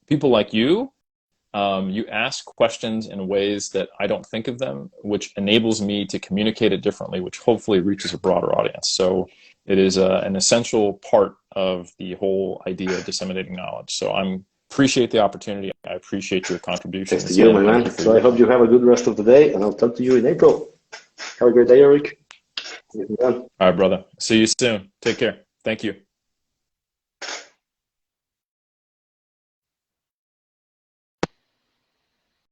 people like you. You ask questions in ways that I don't think of them, which enables me to communicate it differently, which hopefully reaches a broader audience. So it is an essential part of the whole idea of disseminating knowledge. So I appreciate the opportunity. I appreciate your contributions. Thanks to you, my man. So I hope you have a good rest of the day, and I'll talk to you in April. Have a great day, Eric. All right, brother. See you soon. Take care. Thank you.